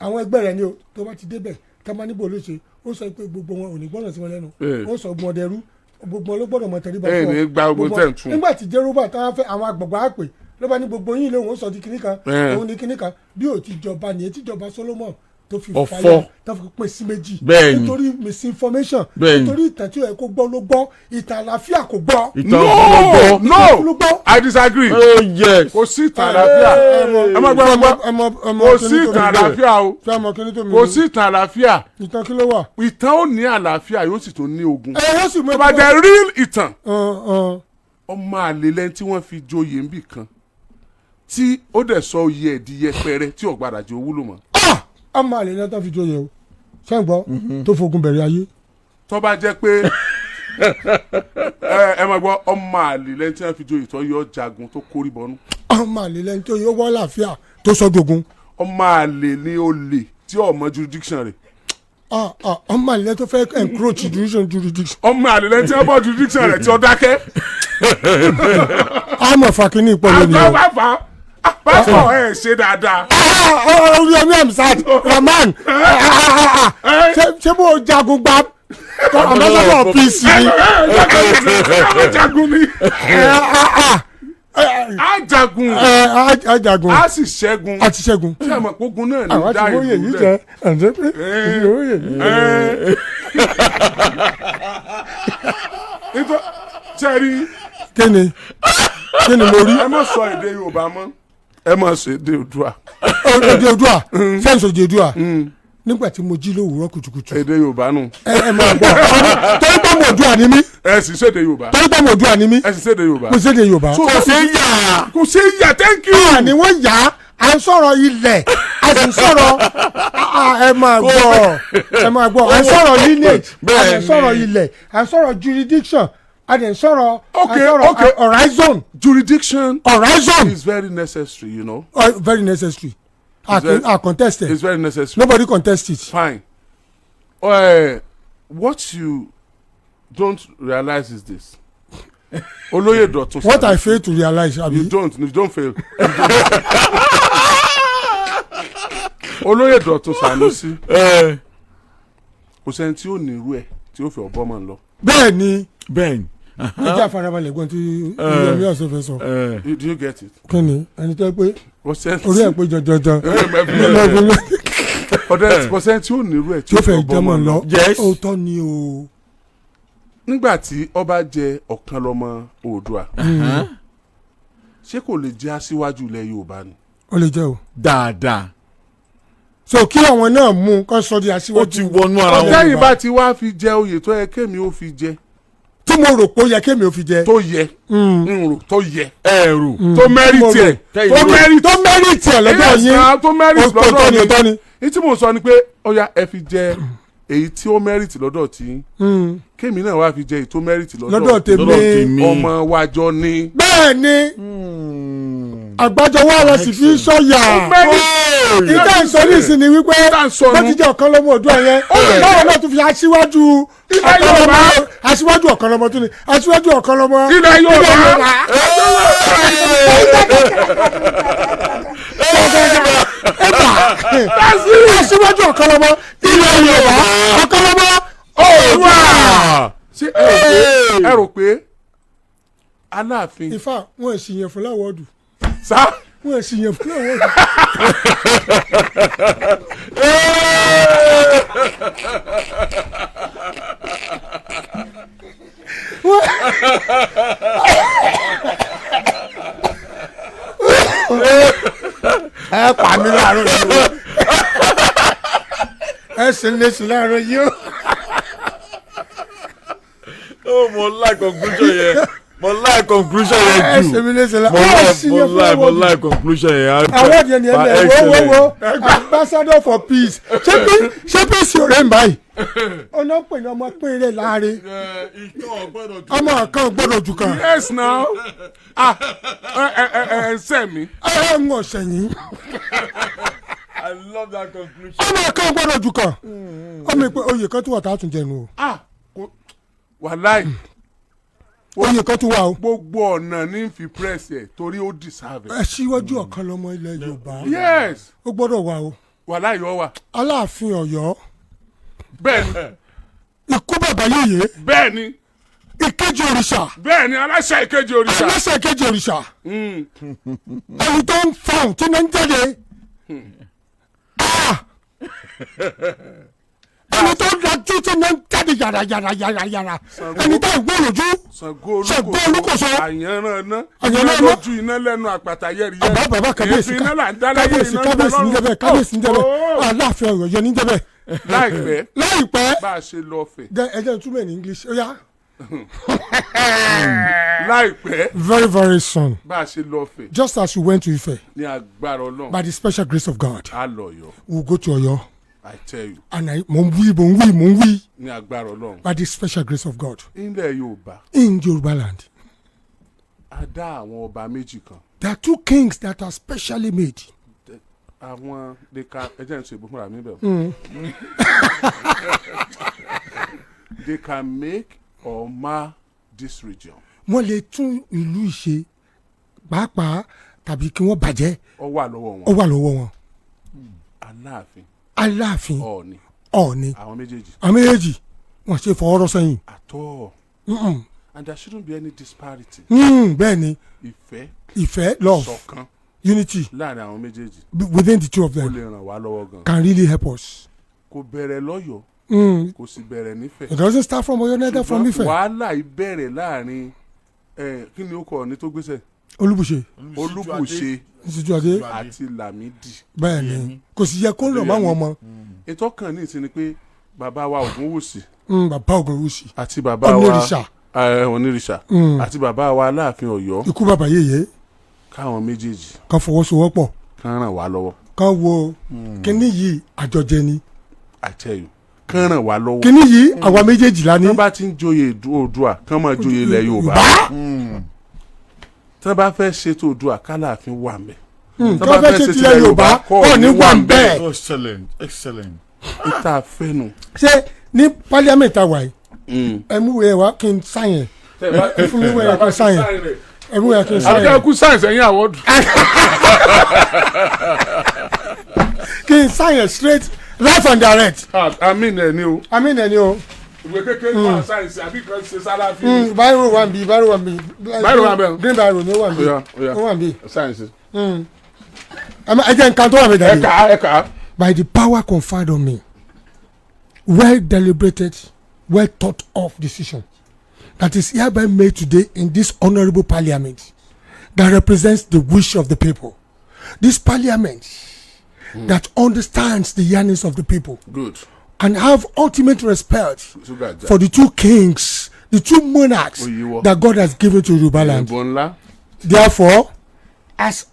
àwọn ẹgbẹ́ rẹ ni o tó bá ti débẹ̀ ká máa níbo ló ṣe ó sọ pé gbogbo wọn ò ní gbọ́dọ̀ sí wọn lẹ́nu ó sọ gbọ́n dẹrú gbogbo wọn ló gbọ́dọ̀ mọ̀ tẹríba Èyí ní gbà gbogbo tẹ̀ ń tún. nígbà tí Jeroboam táwọn fẹ́ àwọn àgbàgbà á pè ló bá ní gbogbo yín lóhùn ó sọ di kinní kan òun ní kinní kan bí ò ti jọba nìyẹn tí jọba Solomon tó fi fàyà tó fi pín sí méjì nítorí misinformation nítorí ìtàn tí ó yẹ kó gbọ́ ló gbọ́ ìtàn àlàáfíà kò gbọ́. no I disagree. oh yes. kò sí ìtàn àlàáfíà ẹ má gbọ́ kò sí ìtàn àlàáfíà o kò sí ìtàn àlàáfíà ìtàn kí ló wà. ìtàn ó ní àlàáfíà yóò sì tún ní ogun yóò sì mú tó bá jẹ́ real ìtàn ọmọ àlè lẹ́ni tí wọ́n fi joyè níbì kan tí ó dẹ̀ sọ oyè ẹ̀ di yẹpẹrẹ tí ọ̀gbàdà jẹ́ owúlò mọ́. ọmọ àlè náà tó fi joyè o sẹ́ǹgbọ́ tó fogun bẹ̀rẹ̀ ayé. tó bá jẹ́ pé ẹ máa gbọ́ ọmọ àlè lẹ́ni tí wọ́n fi joyè tó yọ jagun tó kórí bọ́nú. ọmọ àlè lẹ́ni tó yọ wọ́n láàfíà tó sọ dogun. ọmọ àlè ni olè tí ọmọ jurisdiction rẹ̀. ọmọ àlè tó fẹ́ encroach jurisdiction. ọmọ àlè lẹ́ni tí wọ́n bọ́ jurisdiction rẹ̀ tí ó dákẹ́. àmọ̀ fàkínní ìpọ̀lọ́ ni o. pásítọ̀ ẹ̀ ṣe dáadáa. Oriyomi Hamzat Rahman ṣé bó jagun gba ambassador peace ni. jagun ni. a jagun a sì ṣẹ́gun. a ti ṣẹ́gun. ṣé àmọ́ ogun náà ní dá ìlú rẹ̀. àwọn àti wọ́n yè yí jẹ́ ẹ̀ǹdẹ́ pé ìyóò yè yí jẹ́. sẹ́rí. kí ni mo rí. ẹ má sọ èdè Yorùbá mọ́ ẹ má sọ èdè Oòduà. èdè Oòduà sẹ́ǹsì èdè Oòduà nígbà tí mo jí lówùúrọ̀ kùtùkùtù. èdè Yorùbá nù. ẹ máa gbọ́ torí pé mo Oòduà ni mí. ẹ sì ṣèdè Yorùbá. torí pé mo Oòduà ni mí. ẹ sì ṣèdè Yorùbá. mo ṣèdè Yorùbá. kò sí yà kò sí yà thank you. ni wọ́n yà á à ń sọ̀rọ̀ ilẹ̀ a sì ń sọ̀rọ̀ ẹ máa gbọ́ à ń sọ̀rọ̀ lineage à ń sọ̀rọ̀ ilẹ̀ à ń sọ̀rọ̀ jurisdiction a dẹ̀ ń sọ̀rọ̀ horizon. Jurisdiction horizon is very necessary, you know. Very necessary. I contested. It's very necessary. Nobody contest it. Fine. What you don't realize is this. Olóyè Dọ̀tun. What I fail to realize, Abi. You don't fail. Olóyè Dọ̀tun Sanusi. Kò sẹ́ni tí ó ní irú ẹ̀ tí ó fi ọ̀bọ máa ń lọ. Bẹ́ẹ̀ni. ẹ jẹ́ àfarabalẹ̀ gbọ́n tí Oriyomi ọ̀sẹ̀ fẹ́ sọ. Do you get it? kí ni ẹni tó pé kò sẹ́ni orí ẹ̀ pé jọjọjọ. kò sẹ́ni tí ó ní irú ẹ̀ tí ó fẹ́ jẹ́mọ̀ lọ. òótọ́ ni o. nígbà tí ọba jẹ ọ̀kan lọ́mọ Oòduà ṣé kò lè jẹ́ aṣíwájú ilẹ̀ Yorùbá ni. ó lè jẹ́ o. dáadáa. so kí àwọn náà mú kó sọ di aṣíwájú. ó ti wọnú ara wọn. ọ̀gá yìí bá ti wá fi jẹ oyè tó yẹ kémi ó fi jẹ. tí mo rò pé ó yẹ kémi ó fi jẹ. tó yẹ tó yẹ. ẹrù tó mẹ́rìtì ẹ̀ tó mẹ́rìtì ẹ̀ lọ́dọ̀ yín. tó mẹ́rìtì lọ́dọ̀ yín. ní tí mo sọ ni pé ó yá ẹ fi jẹ èyí tí ó mẹ́rìtì lọ́dọ̀ tí kémi náà wá fi jẹ èyí tó mẹ́rìtì lọ́dọ̀ tèmi ọmọ wájọ ni. bẹ́ẹ̀ ni àgbájọwọ́ rẹ̀ sì fi sọ̀yà. ìta ìsọ̀rí ìsìn ni wípé bó ti jẹ́ ọ̀kan lọ́mọ Oòduà yẹn báwo náà tún fi aṣíwájú ọ̀kan lọ́mọ tún ni aṣíwájú ọ̀kan lọ́mọ ilẹ̀ Yorùbá. aṣíwájú ọ̀kan lọ́mọ ilẹ̀ Yorùbá ọ̀kan lọ́mọ Oòduà. ṣé ẹ rò pé Aláàfin. ìfà wọn ò sì yẹn fún láwọ́ọ̀dù. sá. wọn ò sì yẹn fún láwọ́ọ̀dù. ẹ pa mí láàárọ̀ yìí o ẹ sì lè sùn láàárọ̀ yìí o. ó mo like conclusion yẹn mo like conclusion yẹn jù mo like conclusion yẹn. àwọn ènìyàn ni ẹ wo ambassador for peace ṣé peace yóò rẹ̀ ń báyìí ọ̀nà pè ní ọmọ péré láàrin ọmọ kan gbọ́dọ̀ jù kan. yes now ẹ ṣe mi. ẹ ń wọ̀ sẹ́yìn I love that conclusion. ọmọ kan gbọ́dọ̀ jù kan ọmọ ìpè oyè kan tó wà tá a tún jẹnu o wàláì oyè kan tó wà o. gbogbo ọ̀nà ní fi press ẹ̀ torí ó deserve. ẹ síwájú ọ̀kan lọ́mọ ilẹ̀ Yorùbá. yes. ó gbọ́dọ̀ wà o. wàláì yọ wà. Aláàfin Ọ̀yọ́. bẹ́ẹ̀ni. ikú bàbá yèyé. bẹ́ẹ̀ni. ìkejì òrìṣà. bẹ́ẹ̀ni aláṣẹ ìkejì òrìṣà. aláṣẹ ìkejì òrìṣà. ẹni tó ń fọ̀n tí náà ń jáde. ẹni tó ń lajú tí náà ń jáde yàrá. ẹni tó ń gbọ́ lójú. Ṣàngó Olúkòso. àyànná lójú iná lẹ́nu àpàtà yẹ̀rì yẹ̀rì. bàbá kábíyèsí kábíyèsí ní jẹ́bẹ̀ kábíyèsí ní jẹ́bẹ̀ Aláàfin Ọ̀yọ́ ní jẹ́bẹ̀. láìpẹ́. bá a ṣe lọ fẹ̀. ẹ jẹ́ túmọ̀ ní English ó yá. láìpẹ́. very very soon. bá a ṣe lọ fẹ̀. just as we went to Ife. ní agbára Ọlọ́run. by the special grace of God. a lọ yọ. we will go to Ọ̀yọ́. I tell you. and mo ń wí. ní agbára Ọlọ́run. by the special grace of God. ilẹ̀ Yorùbá. in Yorùbá land. a dá àwọn ọba méjì kan. there are 2 kings that are specially made. àwọn ẹjẹ ń ṣe ìbúfúnra mi bẹ́ẹ̀. they can make or mar this region. wọ́n lè tún ìlú ṣe pàápàá tàbí kí wọ́n bàjẹ́. ó wà lọ́wọ́ wọn. ó wà lọ́wọ́ wọn. Aláàfin Ọọ̀ni àwọn méjèèjì wọ́n ṣe fọwọ́rọ́ sẹ́yìn. at all. and there shouldn't be any disparity. bẹ́ẹ̀ ni ìfẹ́ love ṣọ̀kan unity láàrin àwọn méjèèjì. within the two of ó them lè ràn wá lọ́wọ́ gan. can really help us. kò bẹ̀rẹ̀ lọ́yọ̀ọ́ kò sì bẹ̀rẹ̀ nífẹ̀ẹ́. it doesn't start from Ọ̀yọ́ neither from Ife. wàhálà ìbẹ̀rẹ̀ láàrin kí ni ó kọ ní tó gbéṣẹ́. Olúbùṣe àti Lámídì. bẹ́ẹ̀ ni kò sì yẹ kó lọ mọ́ àwọn ọmọ. ètò kan ní ìsinmi pé bàbá wa Ògúnwùsì. bàbá Ògúnwùsì. àti bàbá wa Onírìṣà. àti bàbá wa Aláàfin Ọ̀yọ́. ikú bàbá yèyé. káwọn méjèèjì. ká fọwọ́sowọ́pọ̀. kán ràn wá lọ́wọ́. ká wo kíní yìí àjọjẹ ni. I tell you kán ràn wá lọ́wọ́. kíní yìí àwa méjèèjì la ní. tán bá ti ń joyè Oòduà kán máa joyè ilẹ̀ Yorùbá. tán bá fẹ́ ṣètò Oòduà k'Aláàfin wà ńbẹ̀. tán bá fẹ́ ṣètò ilẹ̀ Yorùbá Ọọ̀ni wà ńbẹ̀. excellent. ìta fẹ́nu. ṣé ní parliament àwa yìí ẹ mú wẹ̀ wá kí n sáyẹn ẹ fún mi wẹ̀ kí n sáyẹn ẹ mú wẹ̀ kí n sáyẹn. àbíkẹ́ kú sáyẹ̀nsì ẹ̀yìn àwọ̀dù. kí n sáyẹn straight right and direct. àmín ẹ̀ ni o. ìwé kékeré wà sáyẹ̀nsì àbí kan ṣe Sáláfì. báyìí wà ń bí báyìí wà bẹ́ẹ̀. green báyìí ni ó wà ń bí ó wà ń bí. sáyẹ̀nsì. ẹ jẹ́ nǹkan tó wà mí dàbí. ẹ̀ka. by the power conferred on me, well deliberated, well thought of decision that is hereby made today in this honourable parliament that represents the wish of the people. This parliament that understands the yearnings of the people. Good. And have ultimate respect for the 2 kings, the 2 monarchs that God has given to Yorùbá land. Therefore, as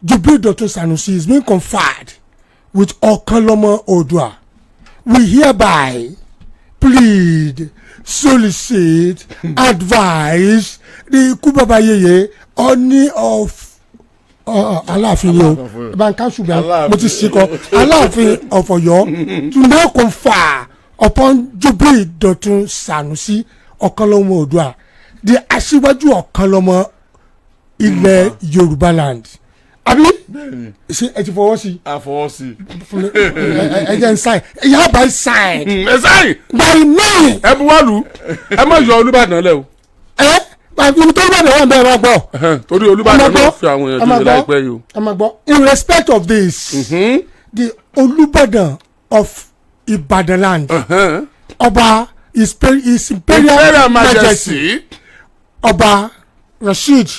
Jubilee Dr. Sanusi is being conferred with Ọ̀kanlọ́mọ Oòduà, we hereby plead, solicit, advise the ikú bàbá yèyé Ọọ̀ni of Aláàfin yìí o banka ṣùgbọ́n mo ti ṣikọ Aláàfin of Ọ̀yọ́ to now confer upon Jubilee Dr. Sanusi Ọ̀kanlọ́mọ Oòduà the aṣíwájú Ọ̀kanlọ́mọ ilẹ̀ Yorùbá land. àbí ṣe ẹ ti fọwọ́ sí. a fọwọ́ sí. ẹ jẹ́ n sign you have by sign. ẹ sign. by me. ẹ buwọ́lù ẹ má yọ Olúbàdàn lẹ o. ibi tó Olúbàdàn wà bẹ́ẹ̀ máa gbọ́. torí Olúbàdàn náà fi àwọn èèyàn jùlọ láìpẹ́ yìí o. ẹ máa gbọ́ in respect of this the Olúbàdàn of Ìbàdàn land ọba his imperial majesty ọba Rasheed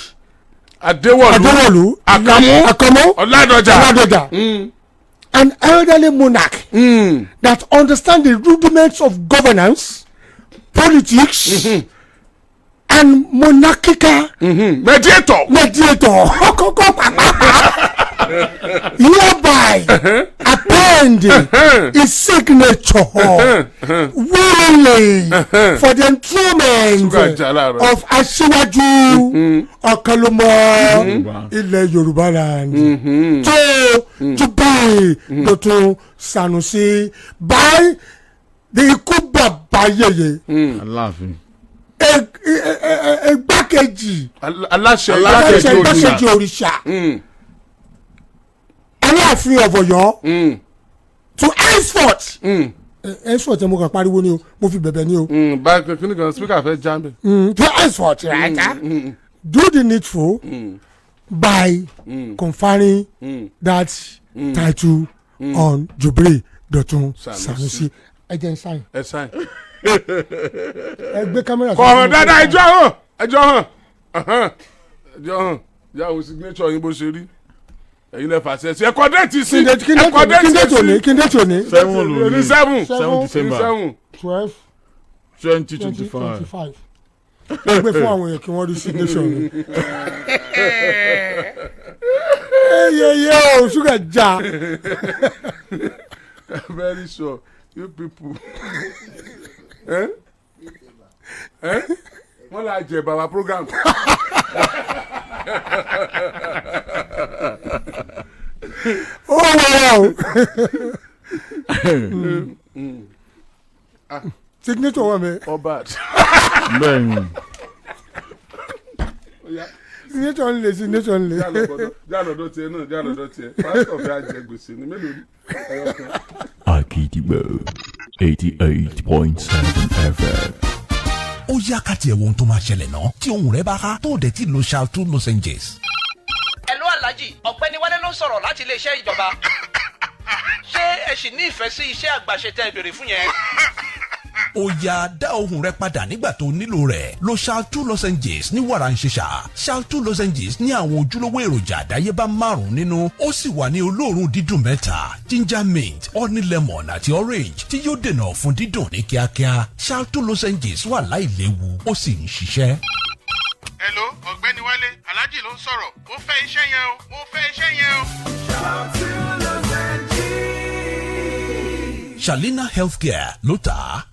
Adéwọ̀lú Àkànmú Ọládọjà an elderly monarch that understand the rudiments of governance, politics, and monarchical mediator hereby append his signature willingly for the enthronement of Aṣíwájú Ọ̀kanlọ́mọ ilẹ̀ Yorùbá land to be Dr. Sanusi by the ikú bàbá yèyé igbákejì aláṣẹ òrìṣà Aláàfin of Ọ̀yọ́ to henceforth mo kàn pariwo ni o mo fi bẹ̀bẹ̀ ni o. báyìí kí ni kan speaker fẹ́ jáde. to henceforth right do the needful by conferring that title on Jubilee Dọ̀tun Sanusi. ẹ jẹ́ n sign. ẹ sign. ẹ gbé kámẹ́rà. kọ̀ọ̀rọ̀ dáadáa ẹjọ́ hàn yàwó signature yín bó ṣe rí ẹ̀yin lẹ fàṣẹ sí ẹ̀kọ́ déètì sí ẹ̀kọ́ déètì sí kí n déètì òní. 7 December 12 2025. ẹ gbé fún àwọn èèyàn kí wọ́n rí signature ni. yeye o ṣúgà já. very sure you people. wọ́n la jẹ bàbá program. ó wà o. signature wà mí. ọba. bẹ́ẹ̀ni. signature ń lè signature ń lè. jálọ̀dọ̀ tiẹ̀ náà jálọ̀dọ̀ tiẹ̀ pásítọ̀ fẹ́ àjẹ gbèsè ní mélòó ni. Akidibo 88.7 FM. ó yá ká tiẹ̀ wo ohun tó máa ṣẹlẹ̀ náà tí ohun rẹ̀ bá há tó dẹ̀ tí lo Shalto lozenges. Hello Alhaji, Ọ̀gbẹ́ni Wálé ló ń sọ̀rọ̀ láti iléeṣẹ́ ìjọba. Ṣé ẹ sì ní ìfẹ́ sí iṣẹ́ àgbàṣe tẹ́ ẹ béèrè fún yẹn? ó yá dá ohùn rẹ̀ padà nígbà tó nílò rẹ̀ lo Shalto lozenges ní wàrà ń ṣiṣà. Shalto lozenges ní àwọn ojúlówó èròjà àdáyébá 5 nínú ó sì wà ní olóòórùn dídùn 3 ginger mint honey lemon àti orange tí yóò dènà fún dídùn ní kíákíá. Shalto lozenges wà láìléwu ó sì ń ṣiṣẹ́. Hello, Ọ̀gbẹ́ni Wálé, Alhaji ló ń sọ̀rọ̀. Mo fẹ́ iṣẹ́ yẹn o, mo fẹ́ iṣẹ́ yẹn o. Shalina Healthcare ló tà á.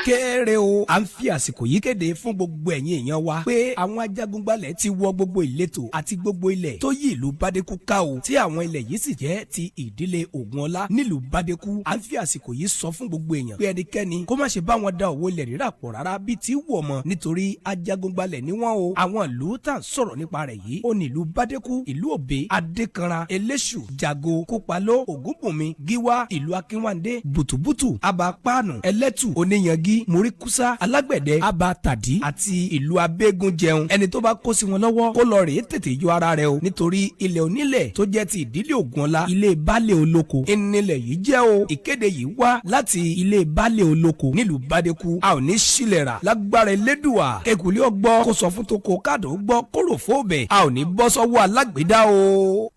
kéré o à ń fi àsìkò yìí kéde fún gbogbo ẹ̀yin èèyàn wa pé àwọn ajagunbalẹ̀ ti wọ gbogbo ìletò àti gbogbo ilẹ̀ tó yí ìlú Bádékú ká o tí àwọn ilẹ̀ yìí sì jẹ́ ti ìdílé Ògúnọlá nílùú Bádékú. à ń fi àsìkò yìí sọ fún gbogbo èèyàn pé ẹnikẹ́ni kó má ṣe bá wọn da òwò ilẹ̀ rírà pọ̀ rárá bíi ti wọ̀ mọ́ nítorí ajagunbalẹ̀ ni wọ́n o. àwọn ìlú tá à ń sọ̀rọ̀ nípa rẹ̀ yìí ó ní ìlú Bádékú, ìlú Òbé, Adékanra, Eléṣù, Jàgó, Kópaló, Ògúnbùnmi, Gíwá, ìlú Akínwándé, Bùtùbùtù, Abapáànù, Ẹlẹ́tù, Oníyangi, Múríkúsá, Alágbẹ̀dẹ, Abatàdí àti ìlú Abẹ́gun jẹun. ẹni tó bá kó sí wọn lọ́wọ́ kó lọ rèé tètè yọ ara rẹ̀ o nítorí ilẹ̀ onílẹ̀ tó jẹ́ ti ìdílé Ògúnọlá ilé baálé olóko ìnílẹ̀ yìí jẹ́ o. ìkéde yìí wá láti ilé baálé olóko nílùú Bádékú. a ò ní sílẹ̀ rà lágbára Elédùà. kẹkùlé ọgbọ́ kó sọ fún toko káàdó gbọ́ kóró fóòbẹ̀ a ò ní bọ́ sọ́wọ́ alágbèédá o.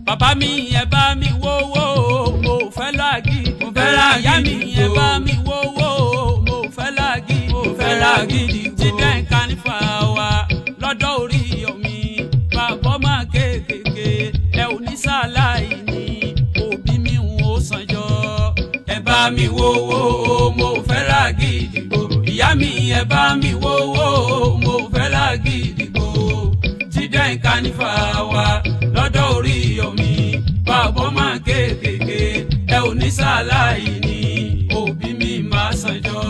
bàbá mi ẹ bá mi wówó mo fẹ́ láàgì mo fẹ́ láàgì ìyá mi ẹ bá mi wówó mo fẹ́ láàgì mo fẹ́ láàgì ti dẹ́n kánífà wa lọ́dọ̀ Oríyọ̀mí bàbá máa kéékèèké ẹ ò ní sáláì ní òbí mi ń ó sànjọ́ ẹ bá mi wówó mo fẹ́ láàgì ìdìbò ìyá mi ẹ bá mi wówó mo fẹ́ láàgì ìdìbò ti dẹ́n kánífà wa lọ́dọ̀ Oríyọ̀mí bàbá máa kéékèèké ẹ ò ní sáláì ní òbí mi máa sànjọ́.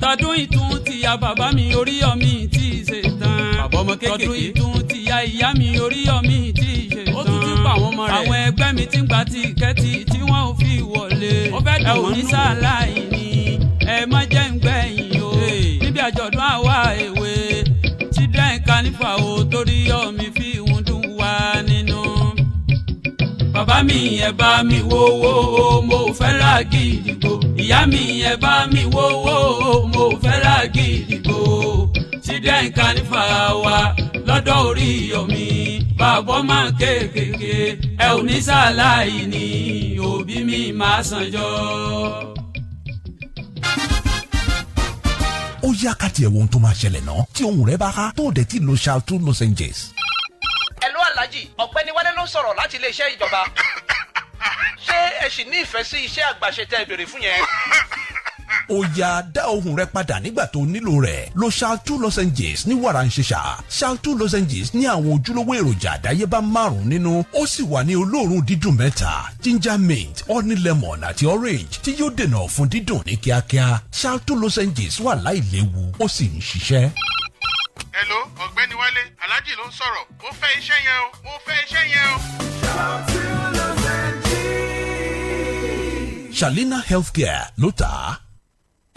tọdún ìtún ti ya bàbá mi Oríyọ̀mí tí ì ṣe tán. bàbá ọmọ kéékèèké. tọdún ìtún ti ya ìyá mi Oríyọ̀mí tí ì ṣe tán. ó tún ti pa àwọn ọmọ rẹ̀. àwọn ẹgbẹ́ mi ti ń gba tíkẹ́ẹ̀tì tí wọ́n ò fi wọlé. ẹ ò ní sáláì ní ẹ má jẹ́ ń gbẹ̀yìn o. níbi àjọ̀dún àwa èwe ti dẹ́n kánífà o Toríyọ̀mí fi ń dùn wá nínú. bàbá mi ẹ bá mi wówó mo fẹ́ láàgì ìdìbò ìyá mi ẹ bá mi wówó mo fẹ́ láàgì ìdìbò ti dẹ́n kánífà wa lọ́dọ̀ Oríyọ̀mí bàbá máa kéékèèké ẹ ò ní sáláì ní òbí mi máa sànjọ́. ó yá ká tiẹ̀ wo ohun tó máa ṣẹlẹ̀ náà tí ohun rẹ̀ bá há tó dẹ̀ ti lo Shalto lozenges. Hello Alhaji, ọ̀gbẹ́ni Wálé ló sọ̀rọ̀ láti iléeṣẹ́ ìjọba. Ṣé ẹ ṣì ní ìfẹ́ sí iṣẹ́ àgbàṣe tẹ́ ẹ béèrè fún yẹn? Ó yá dá ohùn rẹ padà nígbà tó nílò rẹ̀. Lo Shalto lozenges ní wàrà ń ṣiṣà. Shalto lozenges ní àwọn ojúlówó èròjà àdáyébá 5 nínú. Ó sì wà ní olóòórùn dídùn 3: ginger mint, honey lemon àti orange tí yóò dènà ọ̀fun dídùn ní kíákíá. Shalto lozenges wà láìléwu ó sì ń ṣiṣẹ́. Hello, ọ̀gbẹ́ni Wálé, Alhaji ló ń sọ̀rọ̀. Mo fẹ́ iṣẹ́ yẹn o, mo fẹ́ iṣẹ́ yẹn o. Shalina Healthcare ló tà á.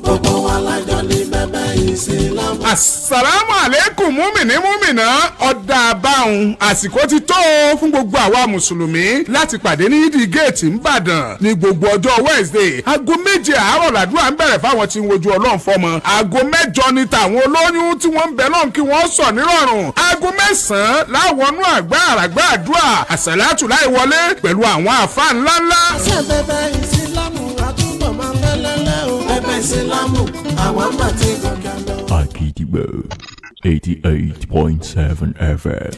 gbogbo wa lájọ ní bẹ́bẹ́ ìsìlámù. Assalamu alaikum múmìnì múmìnà ọ̀dà àbáhùn àsìkò ti tó fún gbogbo àwa mùsùlùmí láti pàdé ní yídì géètì ńbàdàn ní gbogbo ọjọ́ Wednesday aago 7 àárọ̀ làdúrà ń bẹ̀rẹ̀ fáwọn tí ń wojú Ọlọ́run fọ́mọ aago 8 ní tàwọn olóyún tí wọ́n ń bẹ lọ́n kí wọ́n sọ nírọ̀rùn aago 9 láwọnú àgbà àràgbà àdúrà àsàlátù láì wọlé pẹ̀lú àwọn àfáà ńláńlá. ṣé bẹ́bẹ́ ìsìlámù àtúbọ̀ máa fẹ́lẹ́lẹ́ o bẹ́bẹ́ ìsìlámù àwọn àgbà tí gòkè lọ. Akidibo 88.7 FM.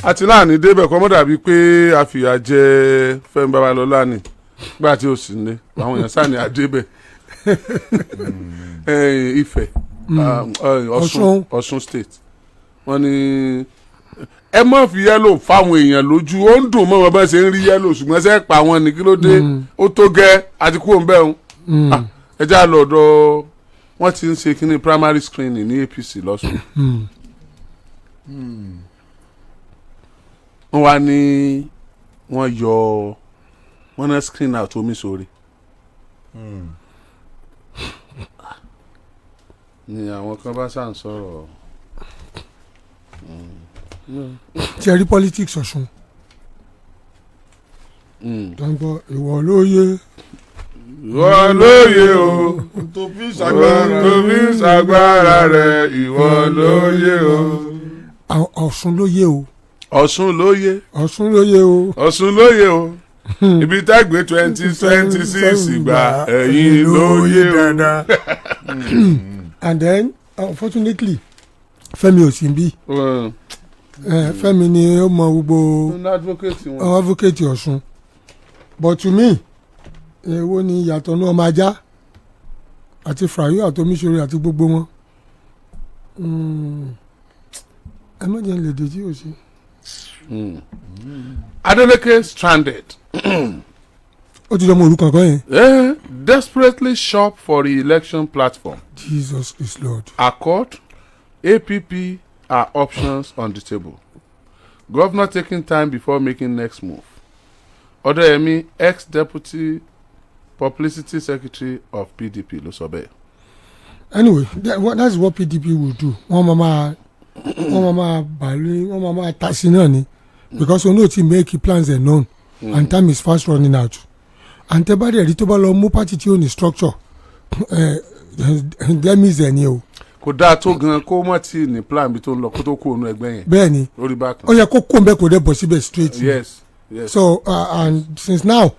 àti láàánú débẹ̀ kọ́ mọ́ dàbí pé àfìyà jẹ Fẹ́mi Babalọ́lá ni gbà tí ó sì ní àwọn èèyàn sáà ní àdébẹ̀ Ifẹ̀ Ọ̀ṣun state wọ́n ní ẹ mọ̀ fi yẹ́lò fáwọn èèyàn lójú ó ń dùn mọ́ wọn bá ṣe ń rí yẹ́lò ṣùgbọ́n ṣe pa wọn ní kí ló dé ó tó gẹ́ àti kúrò ń bẹ̀ ń ẹ já lọ́dọ̀ wọ́n ti ń ṣe kíní primary screening ní APC lọ́sùn. Wọ́n wá ní wọ́n yọ wọ́n náà screen out omi sórí. Ni àwọn kan bá ṣàn sọ̀rọ̀. Cherry politics Ọ̀ṣun. Tọ́ńgbọ́ ìwọ lóye. Ìwọ lóye o. Tó fi ṣàgbára rẹ̀ ìwọ lóye o. Ọ̀ṣun lóye o. Ọ̀ṣun lóye. Ọ̀ṣun lóye o. Ọ̀ṣun lóye o. Ibi tágbé 2026 gbà ẹ̀yin lóye o. And then unfortunately Fẹ́mi ò sí bí. Fẹ́mi ni ó mọ gbogbo advocate Ọ̀ṣun. But to me èwo ni ìyàtọ̀ náà máa já àti Frayo àtòmíṣòro àti gbogbo wọn. Ẹ má jẹ́ lè dè tí ò sí. Adeleke stranded. Ó ti dọ́mọ orúkọ kan yẹn. Desperately shop for the election platform. Jesus is Lord. Accord, APP are options on the table. Governor taking time before making next move. Odeyemi, ex-deputy publicity secretary of PDP, ló sọ bẹ́ẹ̀. Anyway, that's what PDP will do. Wọ́n máa bàálù wọ́n máa tàṣí náà ni because we know to make plans are known and time is fast running out. And tẹ́ bá dẹ̀ rí tó bá lọ mú party tí ó ní structure dem is ẹ̀ ní o. kò dáa tó gan kó mọ̀ tí ní plan bí tó ń lọ kó tó kó ònú ẹgbẹ́ yẹn. bẹ́ẹ̀ni lórí bákan. ó yẹ kó kó mbẹ́ kó dẹ́ bọ̀ síbẹ̀ straight. yes. so and since now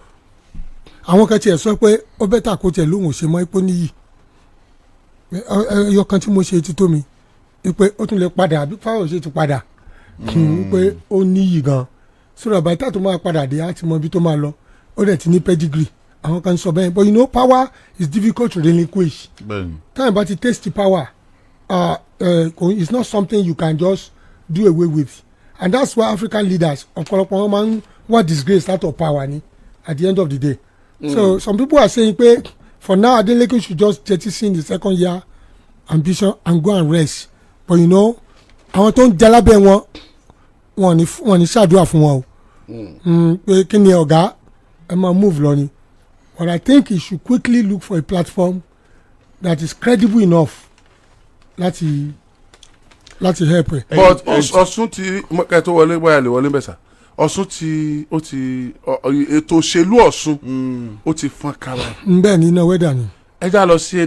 àwọn kan tiẹ̀ sọ pé ó bẹ́ tà kó tiẹ̀ lóhùn ṣe mọ́ ipò níyì ẹyọ kan tí mo ṣe ti tó mi pé ó tún lè padà àbí fáwọn ṣe ti padà pé ó níyì gan sọ̀rọ̀ bàtà tó máa padà dé á ti mọ ibi tó máa lọ ó dẹ̀ ti ní pedigree àwọn kan sọ bẹ́ẹ̀ but you know power is difficult to relinquish time bá ti taste power it's not something you can just do away with and that's why African leaders ọ̀pọ̀lọpọ̀ wọn máa ń wá disgrace out of power ni at the end of the day. So some people are saying pé for now Adeleke should just jettison the second year ambition and go and rest but you know àwọn tó ń jalábẹ́ wọn ní ṣàdúrà fún wọn o pé kí ni ọ̀gá ẹ máa move lọ ni but I think he should quickly look for a platform that is credible enough láti help ẹ. but Ọ̀ṣun ti kẹ́ tó wọlé bóyá lè wọlé bẹ́sà Ọ̀ṣun ti ó ti ètò òṣèlú Ọ̀ṣun ó ti fọ́n kára. bẹ́ẹ̀ ni iná wẹ́dà ni. ẹ já lọ sí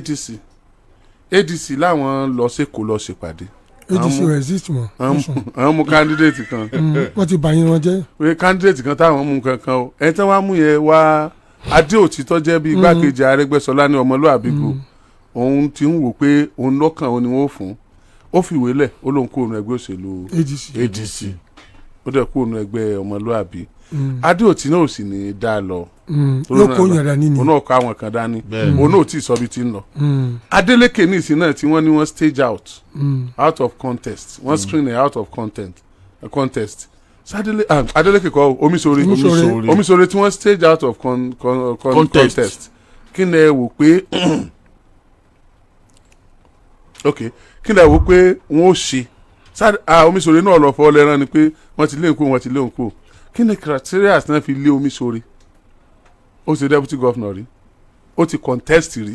ADC láwọn lọ sẹ́kọ̀ọ́ lọ ṣèpàdé. ADC resist mọ́. àwọn mú candidate kan. wọ́n ti bàyìn wọn jẹ́. pé candidate kan táwọn mú kankan o ẹni tí wọ́n mú yẹn wá Adéòtí tó jẹ́ bí igbákejì Arẹ́gbẹ́ṣọlá ní ọmọlúwàbí gò òun ti ń wò pé òun lọ́kàn òun ni wọ́n fún ó fìwé lẹ̀ ó lóun kó òun ẹgbẹ́ òṣèlú ADC ó dẹ̀ kó òun ẹgbẹ́ ọmọlúwàbí Adéòtí náà ò sì ní í dá lọ yóò kó yàn dání ni òun náà kó àwọn kan dání òun náà ò tí ì sọ bí ti ń lọ Adeleke ní ìsìn náà tí wọ́n ní wọ́n stage out of contest wọ́n screen out of contest Adeleke kọ́ Omisore tí wọ́n stage out of contest kí ni ẹ wò pé ok kí ni ẹ wò pé wọ́n ó ṣe Omisore náà lọ fọ́ lẹ́rán ni pé wọ́n ti lé nǹkó kí ni criteria náà fi lé Omisore ó ṣe deputy governor rí ó ti contest rí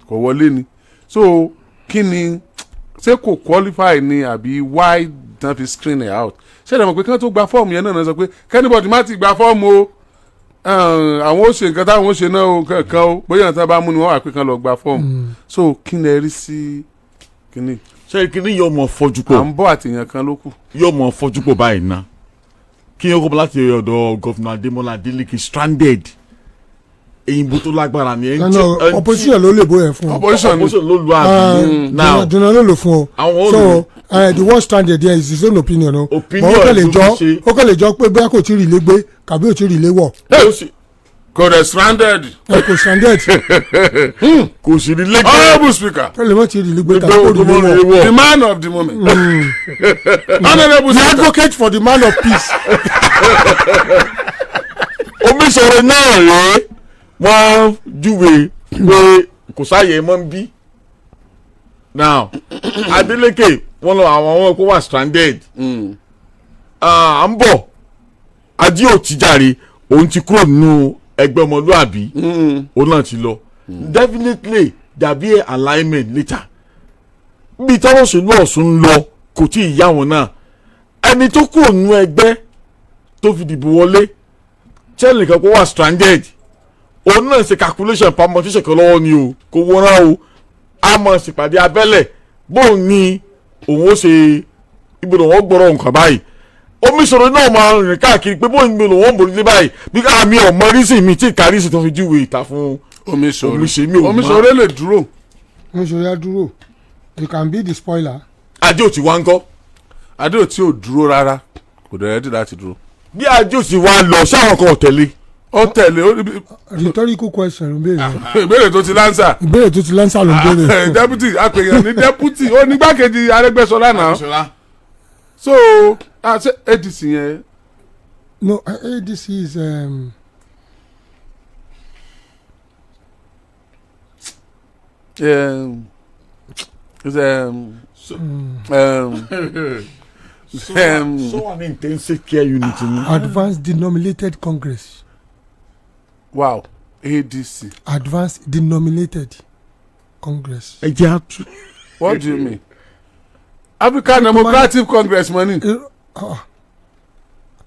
kò wọlé ni so kí ni ṣé kò qualify ni àbí why náà fi screen it out ṣé ẹ̀dá mọ̀ pé kí wọ́n tó gba fọ́ọ̀mù yẹn náà sọ pé kẹ́nìbọ̀dì má ti gba fọ́ọ̀mù o àwọn ó ṣe nǹkan táwọn ó ṣe náà o kankan o bóyá nǹkan bá mú ni wọ́n wà pé kán lọ gba fọ́ọ̀mù so kí ni ẹ rí sí kíní. ṣé kíní yóò mọ fojú pọ̀ à ń bọ̀ àtìyàn kan ló kù. yóò mọ fojú pọ̀ báyìí ná kí yóò kọ́ láti ọ̀dọ̀ gọ́fìnà Adémọ́lá Adélékè stranded èyìnbó tó lágbára ni. opposition ló lè bóyá fún ọ. opposition ló lu àbí. now jùlọ ló lò fún ọ. so the word stranded there is his own opinion o. opinion ó kàn lè jọ pé bóyá kò tí ì rí ilé gbé kàbí ò tí ì rí ilé wọ̀. kò dẹ̀ stranded. kò stranded. kò sì rí ilé gbé. honourable speaker. kò lè mọ̀ tí ì rí ilé gbé kàbí kò rí ilé wọ̀. the man of the moment. honourable speaker. the advocate for the man of peace. Omisore náà rèé wọ́n júwe pé kò sáàyè mọ́ ń bí now Adeleke wọ́n lọ àwọn kó wà stranded à ń bọ̀ Adéòtí jàre òun ti kúrò nínú ẹgbẹ́ ọmọlúàbí òun náà ti lọ definitely dàbí alignment later bí táwọn òṣèlú Ọ̀ṣun ń lọ kò tí ì yá wọn náà ẹni tó kúrò nínú ẹgbẹ́ tó fi dìbò wọlé chelsea kan kó wà stranded òun náà ṣe calculation permutation kan lọ́wọ́ ni o kò wọ́nra o a mọ̀ ṣèpàdé abẹ́lẹ̀ bóun ni òun ó ṣe ibi lòun ó gbọ́rọ̀ nǹkan báyìí Omisore náà máa rìn káàkiri pé bóun ni lòun ó mórí lé báyìí bí àmì ọ̀mọ rísì mi tí ìkárísì tó fi júwe ìta fún Omisore lè dúró. Omisore á dúró you can be the spoiler. Adéòtí wá ń kọ́. Adéòtí ò dúró rárá kò dẹ̀ rẹ́dí láti dúró. bí Adéòtí wá lọ sáwọn kan tẹ̀lé. ó tẹ̀lé. rhetorical question ló ń béèrè. ìbéèrè tó ti lánsà. ìbéèrè tó ti lánsà ló ń béèrè. deputy àpèyàn ní deputy ó ní gbákejì Arẹ́gbẹ́ṣọlá náà. so ṣe ADC yẹn. no ADC is. So an intensive care unit. Advanced Denominated Congress. Wow. ADC. Advanced Denominated Congress. What do you mean? African Democratic Congress money.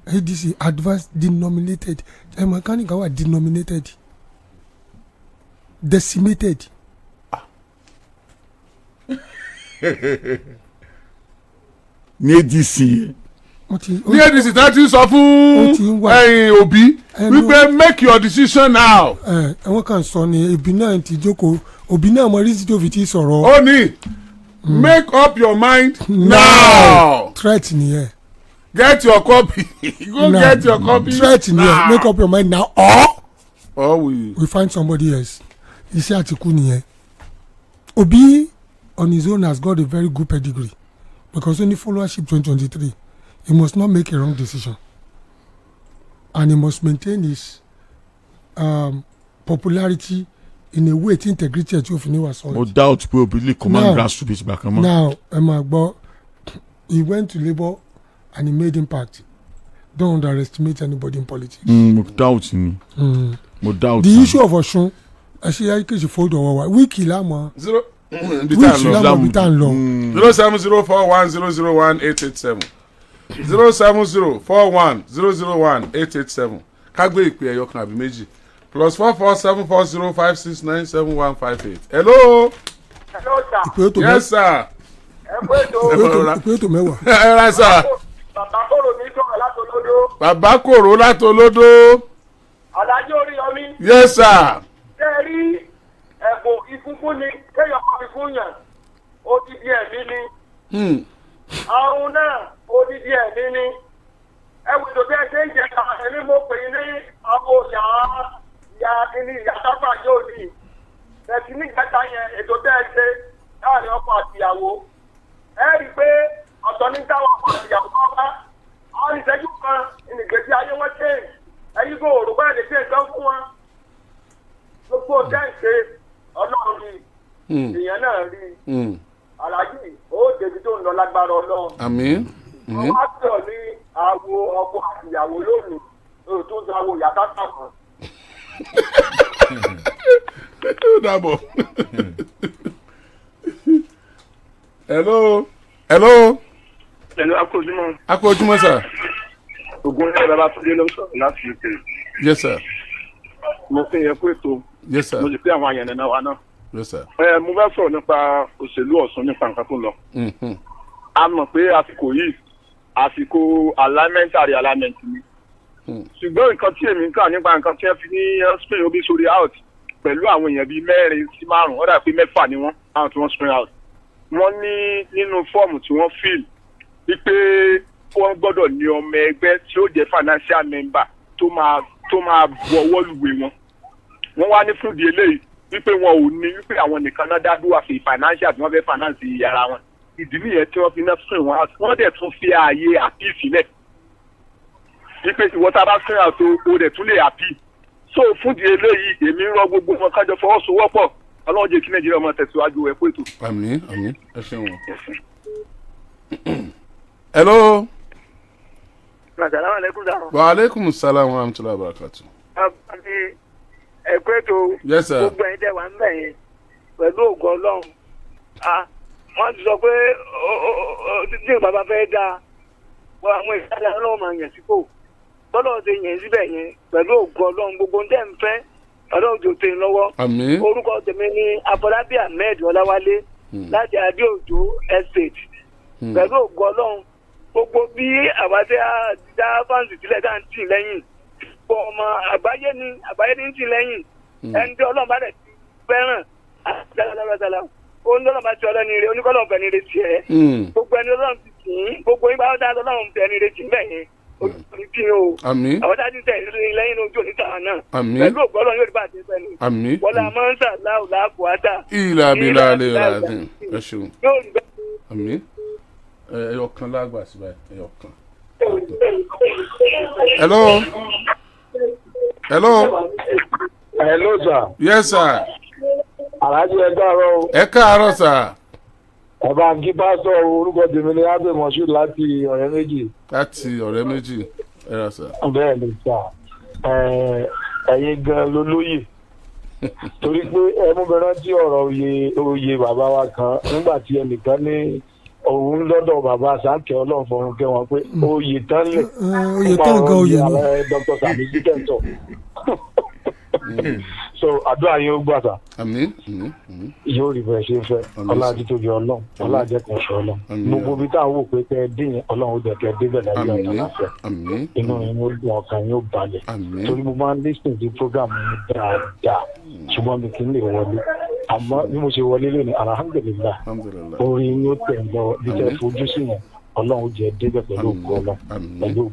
ADC Advanced Denominated. Mechanic are denominated. Decimated. ní ADC yẹn. ní ADC tá ti sọ fún Obi wípé make your decision now. Àwọn kan sọ ni Obi náà ti jókòó Obi náà mọ rísí tó fi ti sọ̀rọ̀. Ó ní make up your mind now. Threat nìyẹn. Get your copy. Go nah, get your copy. Threat nìyẹn. Make up your mind now or we find somebody else. Iṣẹ́ Àtìkù nìyẹn. Obi on his own has got a very good pedigree because only followership 2023 he must not make a wrong decision and he must maintain his popularity in a way tí integrity ẹ̀ tí ó fi ní wà sọ́ọ̀tì. Mo doubt pé Obi lè command grassroots back mọ́. Now ẹ máa gbọ́ he went to Labour and he made impact. Don't underestimate anybody in politics. Mo doubt ni. Mo doubt. The issue of Ọ̀ṣun ẹ̀ṣẹ̀ ayé kejì fold ọwọ́ wa wíìkì lámọ̀. Wíìkì lámọ̀ bí tá à ń lọ. 07041001887 07041001887 kágbé ìpè ẹ̀yọ kan àbí méjì +4474056971158. Hello. Hello sir. Yes sir. Ìpè ètò mẹ́wàá. Ẹ ra sir. Bàbá Kòrò ní sọ̀rọ̀ látòlódó. Bàbá Kòrò látòlódó. Adájọ́ Oriyomi. Yes sir. Ṣé ẹ rí ẹ̀bùn ìfúnfún ni kéèyàn kan fi fún yàn? Odidi ẹ̀mí ni. Àrùn náà odidi ẹ̀mí ni. Ẹ wò tó bí ẹ ṣe ń jẹ ká ẹni mo pè ní abo ìyá kíní ìyá sábà yóò ní. Bẹ̀sí nígbàtà yẹn ètò bẹ́ẹ̀ ṣe láàrin ọkọ àtìyàwó. Ẹ rí i pé ọ̀tọ̀ ní táwọn ọkọ àtìyàwó bá bá. Àwọn ìṣẹ́jú kan ìnìgbésí ayé wọn ṣe ẹ̀yí kò rò báyìí lè ṣe nǹkan fún wọn. Gbogbo tẹ́ǹṣe Ọlọ́run rí èèyàn náà rí Àlàájì ó débi tó ń lọ lágbára Ọlọ́run. Àmín. Wọ́n wá sọ ní àwo ọkọ àtìyàwó lónìí tó ń sanwó yàtá sàkàn. Ó dàbọ̀. Hello. Hello. Hello, akójúmọ́. Akójúmọ́ sir. Ògùn ẹ̀rọ Babátúndé ló ń sọ̀rọ̀ láti UK. Yes sir. Mo fi yẹn kó ètò. Yes sir. Mo sì pé àwọn àyànnà náà wà náà. Yes sir. Mo fẹ́ sọ̀rọ̀ nípa òṣèlú Ọ̀ṣun nípa nǹkan tó lọ. A mọ̀ pé àsìkò yìí àsìkò alignment ni. Ṣùgbọ́n nǹkan tí èmi ń kà nípa nǹkan tí wọ́n fi ní spring obi sórí out pẹ̀lú àwọn èèyàn bíi 4 sí 5 ó dà pé 6 ni wọ́n àwọn tí wọ́n spring out. Wọ́n ní nínú fọ́ọ̀mù tí wọ́n fill wípé wọ́n gbọ́dọ̀ ní ọmọ ẹgbẹ́ tí ó jẹ́ financial member tó máa bọ̀wọ́ lùwé wọn. Wọ́n wá ní fún di eléyìí wípé wọn ò ní wípé àwọn nìkan náà dádúró àfi financial tí wọ́n fẹ́ finance ara wọn. Ìdí nìyẹn tí wọ́n fi ná fún wọn wọ́n dẹ̀ tún fi ààyè àpí sílẹ̀ wípé ìwọ tá a bá fún àtò o dẹ̀ tún lè àpí. So fún di eléyìí èmi ń rọ gbogbo wọn kájọ fọwọ́sowọ́pọ̀ Ọlọ́run jẹ́ kí Nàìjíríà ọmọ tẹ̀síwájú ẹ̀ pé ètò. Àmín àmín ẹ ṣeun. Hello. Assalamu alaikum sir. Wa alaikum salam wa rahmatullahi wa barakatuh. Ẹ̀kọ́ ètò gbogbo ẹ̀yin dẹ̀ wà ń bẹ̀ yẹn pẹ̀lú ògo Ọlọ́run. Wọ́n ti sọ pé tí bàbá fẹ́ dáa àwọn ìṣẹ̀lẹ̀ Ọlọ́run máa yàn sípò. Tọ́lọ́run ti yàn síbẹ̀ yẹn pẹ̀lú ògo Ọlọ́run gbogbo ń tẹ̀ ń fẹ́ Ọlọ́run tó tẹ̀ ń lọ́wọ́. Àmín. Orúkọ tèmi ní Afọlábí Ahmed Ọláwálé láti Adéòjò Estate. Pẹ̀lú ògo Ọlọ́run gbogbo bí àbájá dá fáǹsì sílẹ̀ dá ń tì lẹ́yìn ọmọ àgbáyé ní ń tì lẹ́yìn ẹni tí Ọlọ́run bá dẹ̀ ti fẹ́ràn àtàlàlàlà ó ń lọ́nà bá ti ọlọ́ni rẹ̀ oníkọ́lọ́ fẹ́ ni retí ẹ̀ gbogbo ẹni Ọlọ́run ti tì í gbogbo yín bá dá Ọlọ́run fẹ́ ni retí bẹ́ẹ̀ yẹn olùkọ́ni tí o àwọn dájú tẹ̀ lẹ́yìn ojú oníta náà pẹ̀lú ògbọ́ Ọlọ́run yóò bá ti fẹ́ ni wọlé amọ́nsá láwùlá kùátà ìlà abilà lè rà dín ẹ ṣeun àmín ẹyọkan lágbà sí báyìí ẹyọkan. Hello. Hello. Hello sir. Yes sir. Alhaji ẹ káàárọ̀ o. Ẹ káàárọ̀ sir. Bàbá kí pásítọ̀ orúkọ tèmi ní Abẹ́ Moshood láti ọ̀rẹ́ méjì. Láti ọ̀rẹ́ méjì ẹ rà sir. Bẹ́ẹ̀ ni sà ẹ̀yin gan lolóyè torí pé ẹmúbẹ̀rẹ̀ tí ọ̀rọ̀ oyè bàbá wa kan nígbà tí ẹnìkan ní òun lọ́dọ̀ bàbá Sákẹ́ Ọlọ́run fọ̀run kẹ́ wọn pé oyè tán lẹ̀ oyè tán gan oyè ni Dr. Sanusi tẹ̀sán so àdúrà yín ó gbà sà. àmín. yóò rí bẹ́ẹ̀ ṣe ń fẹ́ ọlájú tó di ọlọ́run ọlájẹ́ kan ṣe ọlọ́run gbogbo ibi tá à ń wò pé kẹ́ ẹ dín yẹn ọlọ́run ó dẹ̀kẹ́ débẹ̀ láyé ọ̀tá láfẹ́ inú yín ó dùn ọkàn yín ó balẹ̀ torí mo máa ń listen sí program yín dáadáa ṣùgbọ́n mi kì í lè wọlé àmọ́ bí mo ṣe wọlé lónìí alhamdulillah orin yín ó tẹ̀ lọ bí tẹ́ fojú sí yẹn ọlọ́run jẹ́ débẹ̀ pẹ̀lú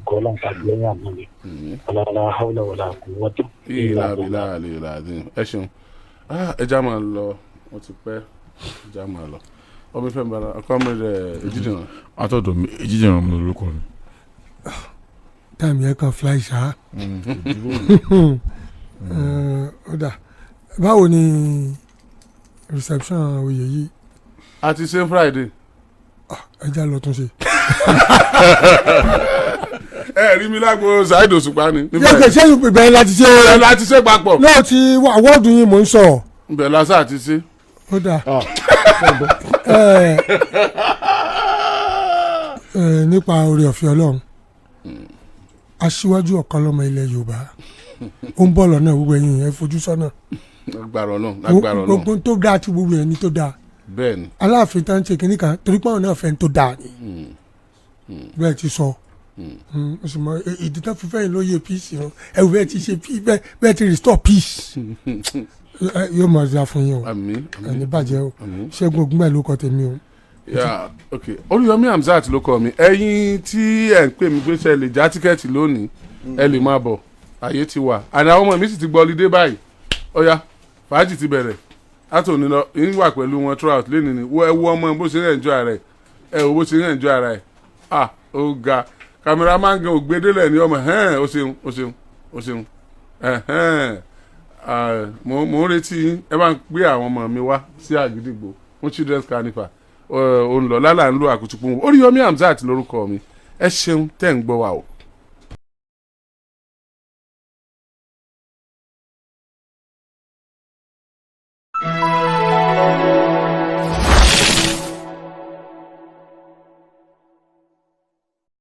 ògọ́lọ́n tàbí lẹ́yìn àmọ́lẹ̀ ọ̀làlá haúlẹ̀ wọ̀lá kò wọ́tò. ìlà àbílà àlè ẹ ṣeun ẹja máa lọ wọn ti pẹ́ ẹja máa lọ ọmọ ìfẹ́ mbara akọ́mọdé Èjìdìran. atọ́dọ̀ mi Èjìdìran mi lórúkọ mi. táìmù yẹn kan fly ṣá. ó dà báwo ni reception oyè yìí. a ti ṣe Friday. ẹja lọ tún ṣe. ẹ rí mi lágbo Saheed Òṣùpá ni. yẹ́kẹ̀ ṣé ìbẹ̀rẹ̀ láti ṣe. ìbẹ̀rẹ̀ láti ṣe papọ̀. náà ti àwọ́ọ̀dù yín mò ń sọ. ìbẹ̀rẹ̀ lásán àti ṣe. ó dà. nípa oore ọ̀fẹ́ Ọlọ́run aṣíwájú ọ̀kan lọ́mọ ilẹ̀ Yorùbá ó ń bọ̀ lọ́nà gbogbo ẹ̀yìn ẹ̀ fojú sọ́nà. lágbára Ọlọ́run. gbogbo tó dáa ti gbogbo ẹ̀ ní tó dáa. bẹ́ẹ̀ni. Aláàfin tá ń ṣe kínní kan torí pé àwọn náà fẹ́ tó dáa ni. bẹ́ẹ̀ ti sọ. o sì mọ ìdí tó fi fẹ́yìn lóye peace o ẹ wò bẹ́ẹ̀ ti ṣe bẹ́ẹ̀ ti restore peace. yóò mọ̀ ọ́dà fún yín o. ẹni bàjẹ́ o Ṣẹ́gun Ògúnbẹ̀ ló kọ́ tèmi o. Oriyomi Hamzat ló kọ mi ẹ̀yin tí ẹ ń pè mí pé ṣe lè já tíkẹ́ẹ̀tì lónìí ẹ lè máa bọ̀ àyè ti wà àná àwọn ọmọ mi sì ti gbọ́ ọlídé báyìí ọ̀ya fàájì ti bẹ̀rẹ̀ látòní lọ ń wà pẹ̀lú wọn throughout lẹ́nu ni ẹ wo ọmọ bó ṣe ń enjoy ara ẹ ẹ wo bó ṣe ń enjoy ara ẹ ó ga cameraman gan ògbédélẹ̀ ní ọmọ ó ṣeun mo ń retí yín ẹ bá ń gbé àwọn ọmọ mi wá sí Àgídìgbò fún children's carnival òun lọ lálàá ń lo àkùtùkù Oriyomi Hamzat lórúkọ mi ẹ ṣeun tẹ́ ń gbọ́ wa o.